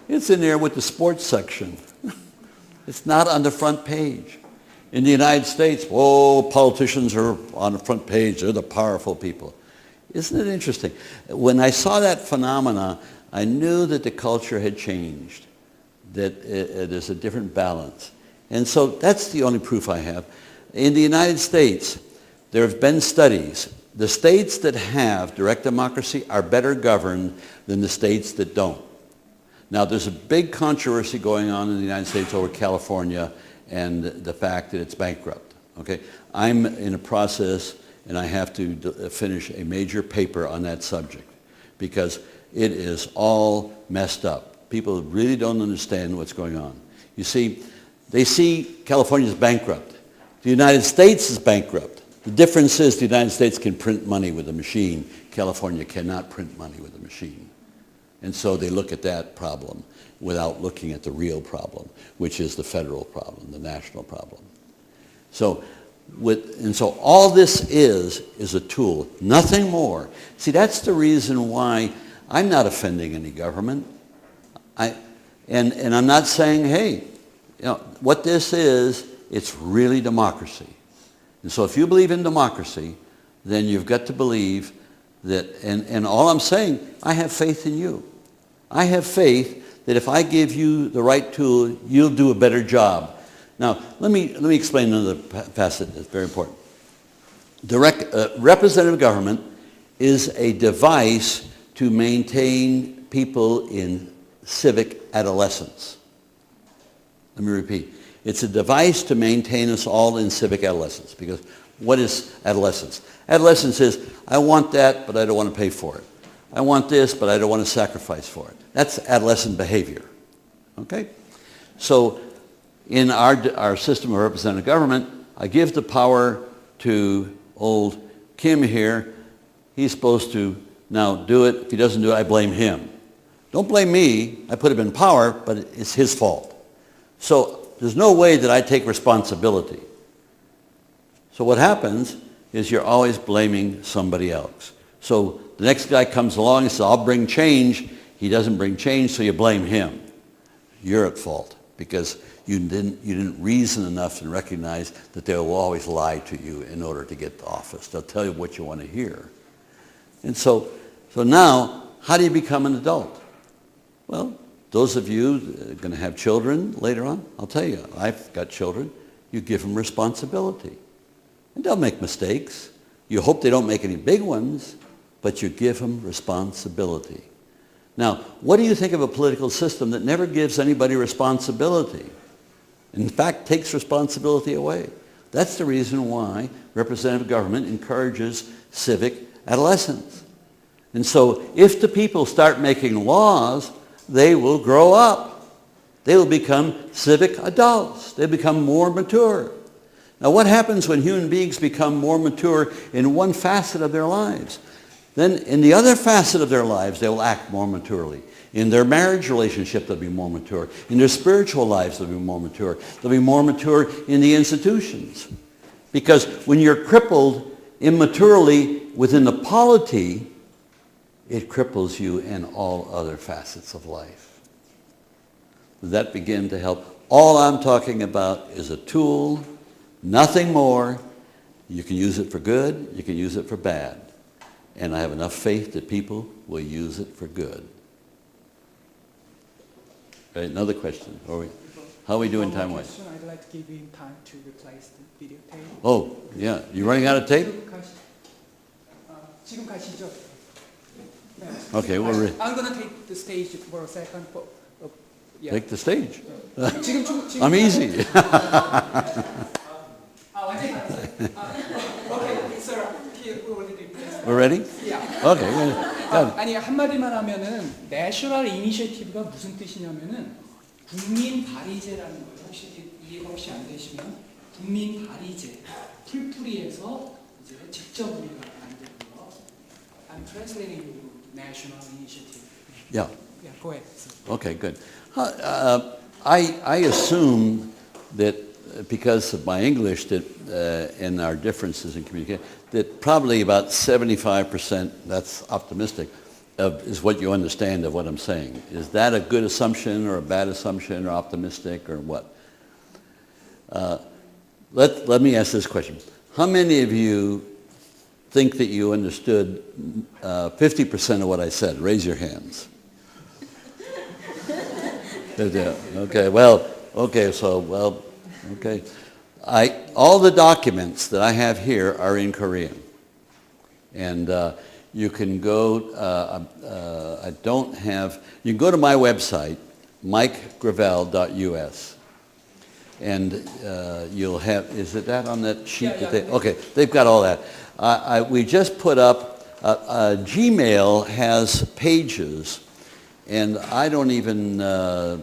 It's in there with the sports section. It's not on the front page. In the United States, politicians are on the front page. They're the powerful people. Isn't it interesting? When I saw that phenomena, I knew that the culture had changed, that there's a different balance. And so that's the only proof I have. In the United States, there have been studies. The states that have direct democracy are better governed than the states that don't. Now, there's a big controversy going on in the United States over California and the fact that it's bankrupt. Okay? I'm in a process, and I have to finish a major paper on that subject because it is all messed up. People really don't understand what's going on. You see, they see California as bankrupt. The United States is bankrupt. The difference is the United States can print money with a machine. California cannot print money with a machine. And so they look at that problem without looking at the real problem, which is the federal problem, the national problem. So all this is a tool, nothing more. See, that's the reason why I'm not offending any government. And I'm not saying, hey, what this is, it's really democracy. And so if you believe in democracy, then you've got to believe that, and all I'm saying, I have faith in you. I have faith that if I give you the right tool, you'll do a better job. Now, let me explain another facet that's very important. Representative government is a device to maintain people in civic adolescence. Let me repeat. It's a device to maintain us all in civic adolescence. Because what is adolescence? Adolescence is, I want that, but I don't want to pay for it. I want this, but I don't want to sacrifice for it. That's adolescent behavior. Okay? So in our system of representative government, I give the power to old Kim here. He's supposed to now do it. If he doesn't do it, I blame him. Don't blame me. I put him in power, but it's his fault. So there's no way that I take responsibility. So what happens is you're always blaming somebody else. So the next guy comes along and says, I'll bring change. He doesn't bring change, so you blame him. You're at fault because you didn't reason enough and recognize that they will always lie to you in order to get to office. They'll tell you what you want to hear. And so now, how do you become an adult? Well, those of you that are going to have children later on, I'll tell you, I've got children. You give them responsibility. And they'll make mistakes. You hope they don't make any big ones, but you give them responsibility. Now, what do you think of a political system that never gives anybody responsibility? In fact, takes responsibility away. That's the reason why representative government encourages civic adolescence. And so if the people start making laws, they will grow up. They will become civic adults. They become more mature. Now what happens when human beings become more mature in one facet of their lives? Then in the other facet of their lives, they will act more maturely. In their marriage relationship, they'll be more mature. In their spiritual lives, they'll be more mature. They'll be more mature in the institutions. Because when you're crippled immaturely within the polity, it cripples you in all other facets of life. Does that begin to help? All I'm talking about is a tool, nothing more. You can use it for good, you can use it for bad. And I have enough faith that people will use it for good. Right, another question. How are we doing time-wise? I'd like to give you time to replace the video tape. Oh, yeah. You running out of tape? 지금 가시죠. Okay, well, I'm going to take the stage for a second. Yeah. take the stage. 지금 I'm easy. 완전히 가세요. Okay, sir. Here, we already did this. We're ready? Yeah. Okay. Good. 아니 한마디만 하면은 내셔널 이니셔티브가 무슨 뜻이냐면은 국민 발의제라는 거예요. 혹시 이해가 혹시 안 되시면 국민 발의제 풀풀이해서 이제 직접 우리가 만든 거. I'm translating you national initiative. Yeah. Yeah, go ahead. Okay, good. I assume that because of my English that and our differences in communication, that probably about 75%, that's optimistic, is what you understand of what I'm saying. Is that a good assumption or a bad assumption or optimistic or what? Let me ask this question. How many of you think that you understood 50% of what I said? Raise your hands. Okay, okay. All the documents that I have here are in Korean. And you can go, you can go to my website, mikegravel.us. And you'll have, is it that on that sheet? Yeah. Okay, they've got all that. We just put up, Gmail has pages, and I don't even know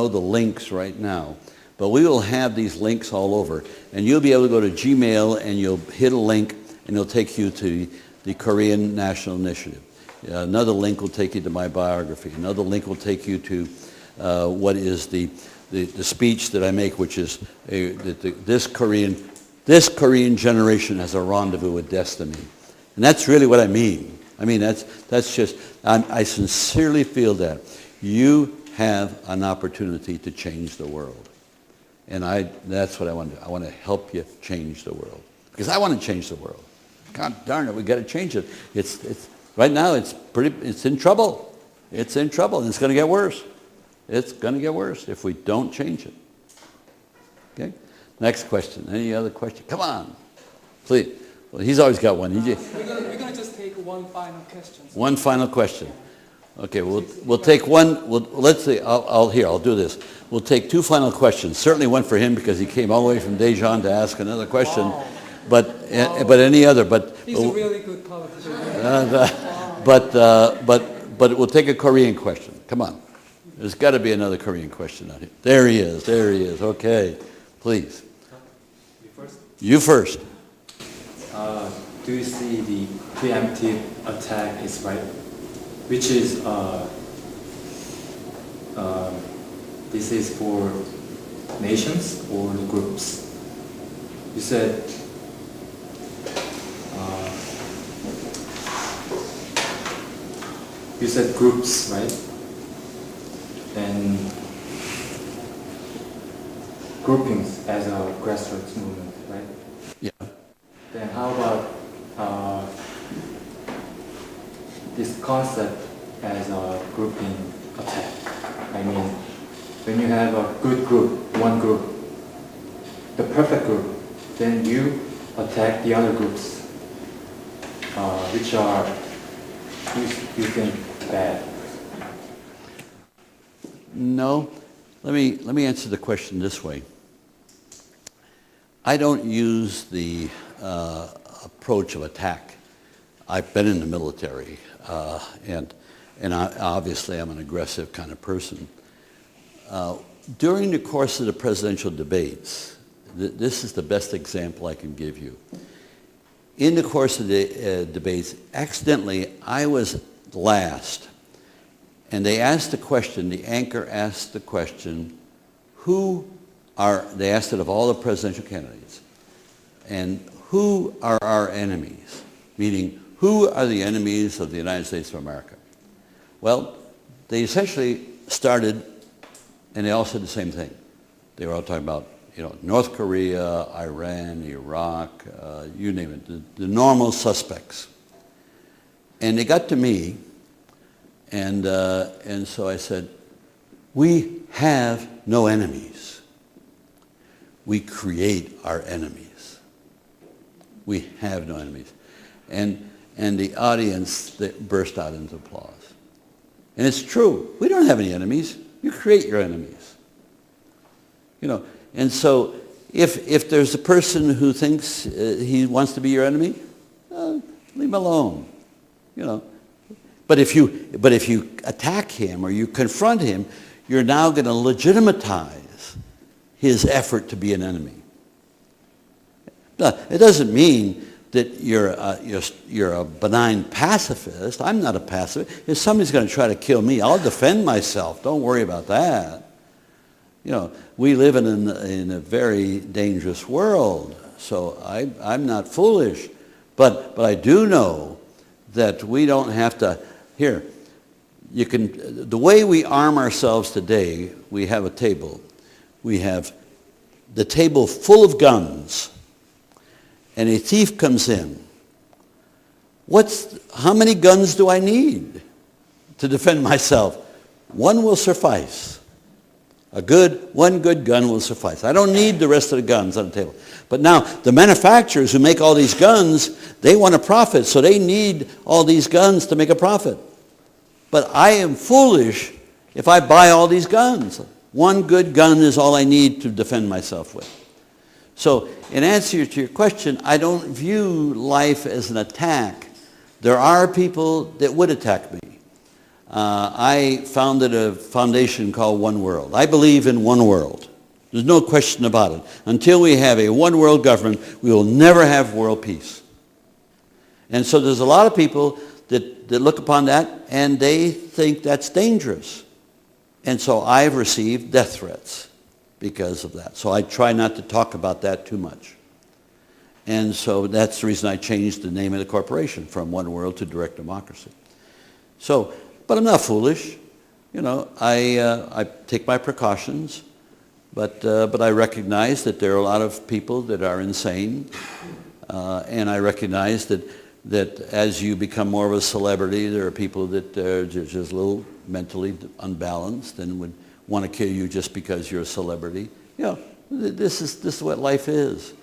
the links right now. But we will have these links all over. And you'll be able to go to Gmail and you'll hit a link and it'll take you to the Korean National Initiative. Another link will take you to my biography. Another link will take you to what is the speech that I make, which is this Korean generation has a rendezvous with destiny. And that's really what I mean. I mean, that's just, I sincerely feel that. You have an opportunity to change the world. And that's what I want to do. I want to help you change the world. Because I want to change the world. God darn it, we got to change it. Right now it's in trouble. It's in trouble, and it's going to get worse. It's going to get worse if we don't change it. Okay? Next question. Any other question? Come on. Please. Well, he's always got one. We're going to just take one final question. One final question. Okay, we'll take one. Let's see. I'll do this. We'll take two final questions. Certainly one for him because he came all the way from Daejeon to ask another question. Wow. But any other. He's a really good politician. But we'll take a Korean question. Come on. There's got to be another Korean question out here. There he is. There he is. Okay. Please. You first? You first. Do you see the preemptive attack is right? Which is, this is for nations or the groups? You said, groups, right? And groupings as a grassroots movement, right? Yeah. Then how about this concept as a grouping attack? I mean, when you have a good group, one group, the perfect group, then you attack the other groups, which are, you think, bad. No. Let me answer the question this way. I don't use the approach of attack. I've been in the military, and obviously I'm an aggressive kind of person. During the course of the presidential debates, this is the best example I can give you. In the course of the debates, accidentally, I was last, and they asked the question, the anchor asked the question, they asked it of all the presidential candidates, and who are our enemies? Meaning, who are the enemies of the United States of America? Well, they essentially started, and they all said the same thing. They were all talking about, North Korea, Iran, Iraq, you name it, the normal suspects. And they got to me, and so I said, we have no enemies. We create our enemies. We have no enemies. And the audience burst out into applause. And it's true. We don't have any enemies. You create your enemies. And so if there's a person who thinks he wants to be your enemy, leave him alone. But if you attack him or you confront him, you're now going to legitimatize his effort to be an enemy. Now, it doesn't mean that you're a benign pacifist. I'm not a pacifist. If somebody's going to try to kill me, I'll defend myself. Don't worry about that. We live in a very dangerous world, so I'm not foolish. But I do know that we don't have to. Here, the way we arm ourselves today, we have a table. We have the table full of guns, and a thief comes in. How many guns do I need to defend myself? One will suffice. One good gun will suffice. I don't need the rest of the guns on the table. But now, the manufacturers who make all these guns, they want a profit, so they need all these guns to make a profit. But I am foolish if I buy all these guns. One good gun is all I need to defend myself with. So, in answer to your question, I don't view life as an attack. There are people that would attack me. I founded a foundation called One World. I believe in one world. There's no question about it. Until we have a one world government, we will never have world peace. And so there's a lot of people that look upon that and they think that's dangerous. And so I've received death threats because of that. So I try not to talk about that too much. And so that's the reason I changed the name of the corporation from One World to Direct Democracy. But I'm not foolish. I take my precautions. But I recognize that there are a lot of people that are insane, and I recognize that as you become more of a celebrity, there are people that are just a little mentally unbalanced and would want to kill you just because you're a celebrity. You know, this is what life is.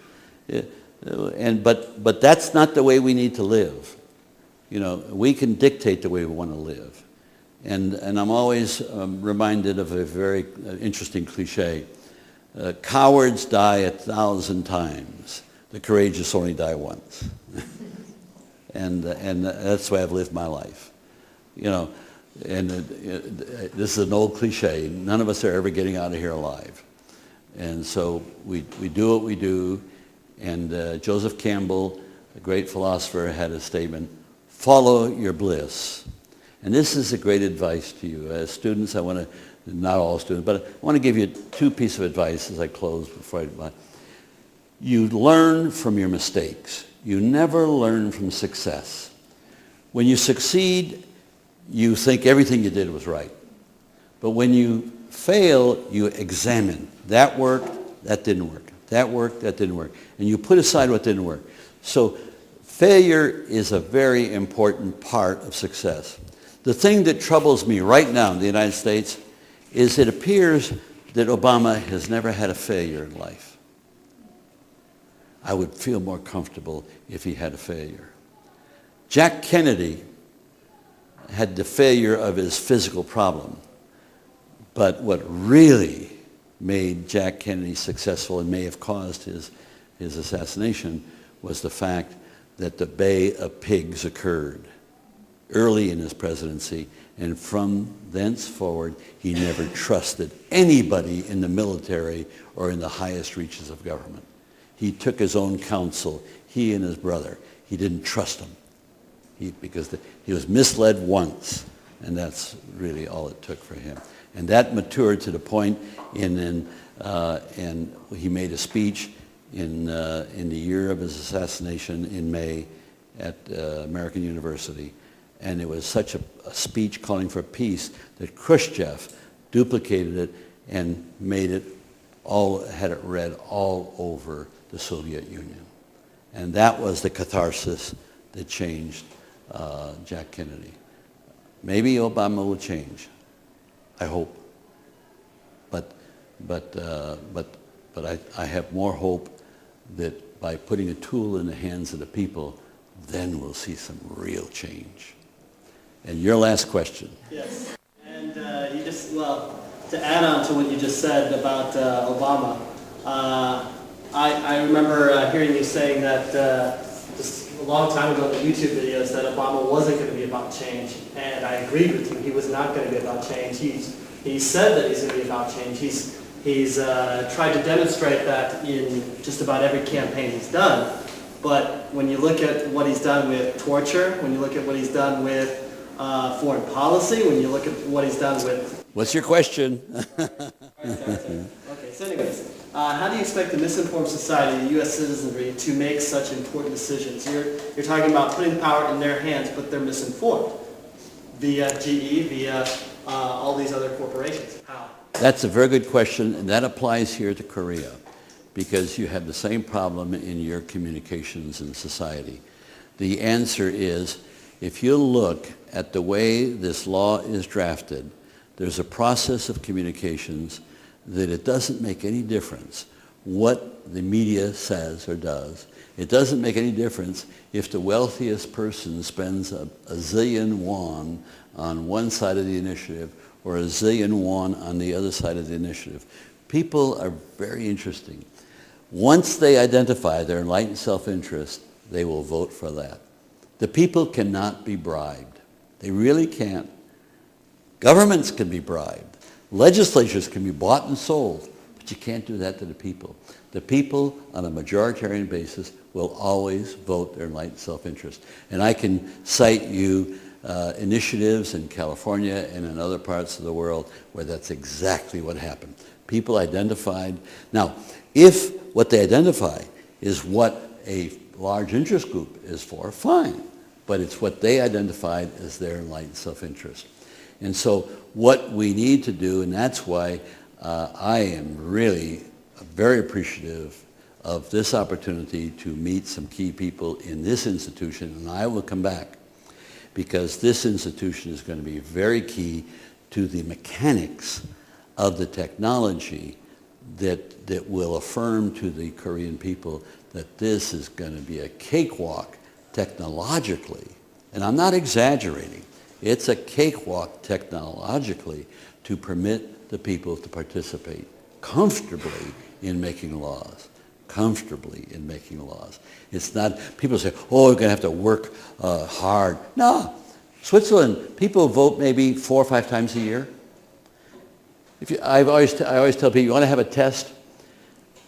But that's not the way we need to live. You know, we can dictate the way we want to live. And I'm always reminded of a very interesting cliche. Cowards die 1,000 times. The courageous only die once. and that's the way I've lived my life. You know, and this is an old cliche. None of us are ever getting out of here alive. And so we do what we do. And Joseph Campbell, a great philosopher, had a statement, follow your bliss. And this is a great advice to you. As students, I want to, not all students, but I want to give you two pieces of advice as I close before I... You learn from your mistakes. You never learn from success. When you succeed, you think everything you did was right. But when you fail, you examine. That worked, that didn't work. That worked, that didn't work. And you put aside what didn't work. So failure is a very important part of success. The thing that troubles me right now in the United States is it appears that Obama has never had a failure in life. I would feel more comfortable if he had a failure. Jack Kennedy had the failure of his physical problem. But what really made Jack Kennedy successful and may have caused his assassination was the fact that the Bay of Pigs occurred early in his presidency, and from thenceforward he never trusted anybody in the military or in the highest reaches of government. He took his own counsel, he and his brother. He didn't trust them because he was misled once, and that's really all it took for him. And that matured to the point and he made a speech in the year of his assassination in May at American University. And it was such a speech calling for peace that Khrushchev duplicated it and made it had it read all over the Soviet Union. And that was the catharsis that changed Jack Kennedy. Maybe Obama will change. I hope. But I have more hope that by putting a tool in the hands of the people, then we'll see some real change. And your last question. Yes. And to add on to what you just said about Obama, I remember hearing you saying that just a long time ago in the YouTube videos that Obama wasn't going to be about change. And I agreed with you. He was not going to be about change. He said that he's going to be about change. He's tried to demonstrate that in just about every campaign he's done. But when you look at what he's done with torture, when you look at what he's done with foreign policy, when you look at what he's done with... What's your question? Okay, so anyways, how do you expect the misinformed society, the U.S. citizenry, to make such important decisions? You're talking about putting power in their hands, but they're misinformed via GE, via all these other corporations. How? That's a very good question, and that applies here to Korea, because you have the same problem in your communications in society. The answer is, if you look at the way this law is drafted, there's a process of communications that it doesn't make any difference what the media says or does. It doesn't make any difference if the wealthiest person spends a zillion won on one side of the initiative or a zillion won on the other side of the initiative. People are very interesting. Once they identify their enlightened self-interest, they will vote for that. The people cannot be bribed. They really can't. Governments can be bribed. Legislatures can be bought and sold, but you can't do that to the people. The people, on a majoritarian basis, will always vote their enlightened self-interest. And I can cite you initiatives in California and in other parts of the world where that's exactly what happened. People identified. Now, if what they identify is what a large interest group is for, fine. But it's what they identified as their enlightened self-interest. And so what we need to do, and that's why I am really very appreciative of this opportunity to meet some key people in this institution, and I will come back because this institution is going to be very key to the mechanics of the technology that will affirm to the Korean people that this is going to be a cakewalk technologically. And I'm not exaggerating. It's a cakewalk technologically to permit the people to participate comfortably in making laws. Comfortably in making laws. It's not, people say, oh, you're going to have to work hard. No. Switzerland, people vote maybe 4 or 5 times a year. I always tell people, you want to have a test?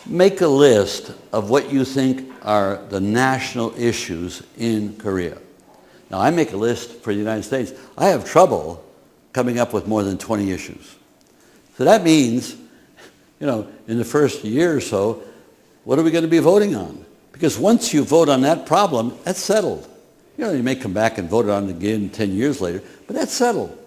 Make a list of what you think are the national issues in Korea. Now, I make a list for the United States. I have trouble coming up with more than 20 issues. So that means, in the first year or so, what are we going to be voting on? Because once you vote on that problem, that's settled. You may come back and vote on it again 10 years later, but that's settled.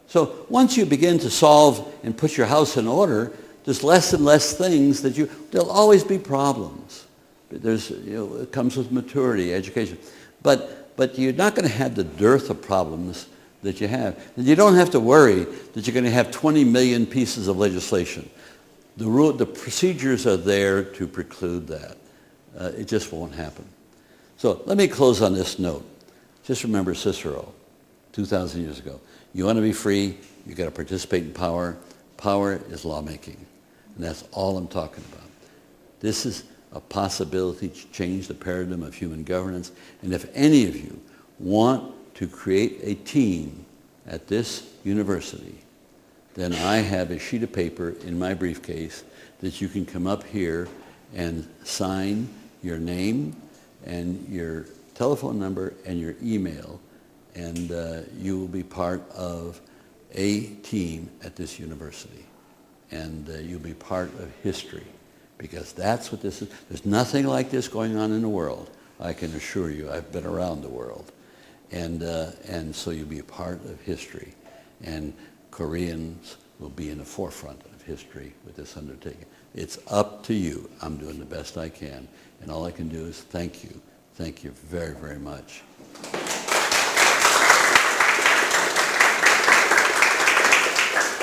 So once you begin to solve and put your house in order, there's less and less things there'll always be problems. It comes with maturity, education. But you're not going to have the dearth of problems that you have. And you don't have to worry that you're going to have 20 million pieces of legislation. The procedures are there to preclude that. It just won't happen. So let me close on this note. Just remember Cicero, 2,000 years ago. You want to be free, you've got to participate in power. Power is lawmaking. And that's all I'm talking about. This is a possibility to change the paradigm of human governance. And if any of you want to create a team at this university, then I have a sheet of paper in my briefcase that you can come up here and sign your name and your telephone number and your email, and you will be part of a team at this university. And you'll be part of history, because that's what this is. There's nothing like this going on in the world, I can assure you. I've been around the world. And so you'll be a part of history. And Koreans will be in the forefront of history with this undertaking. It's up to you. I'm doing the best I can. And all I can do is thank you. Thank you very, very much.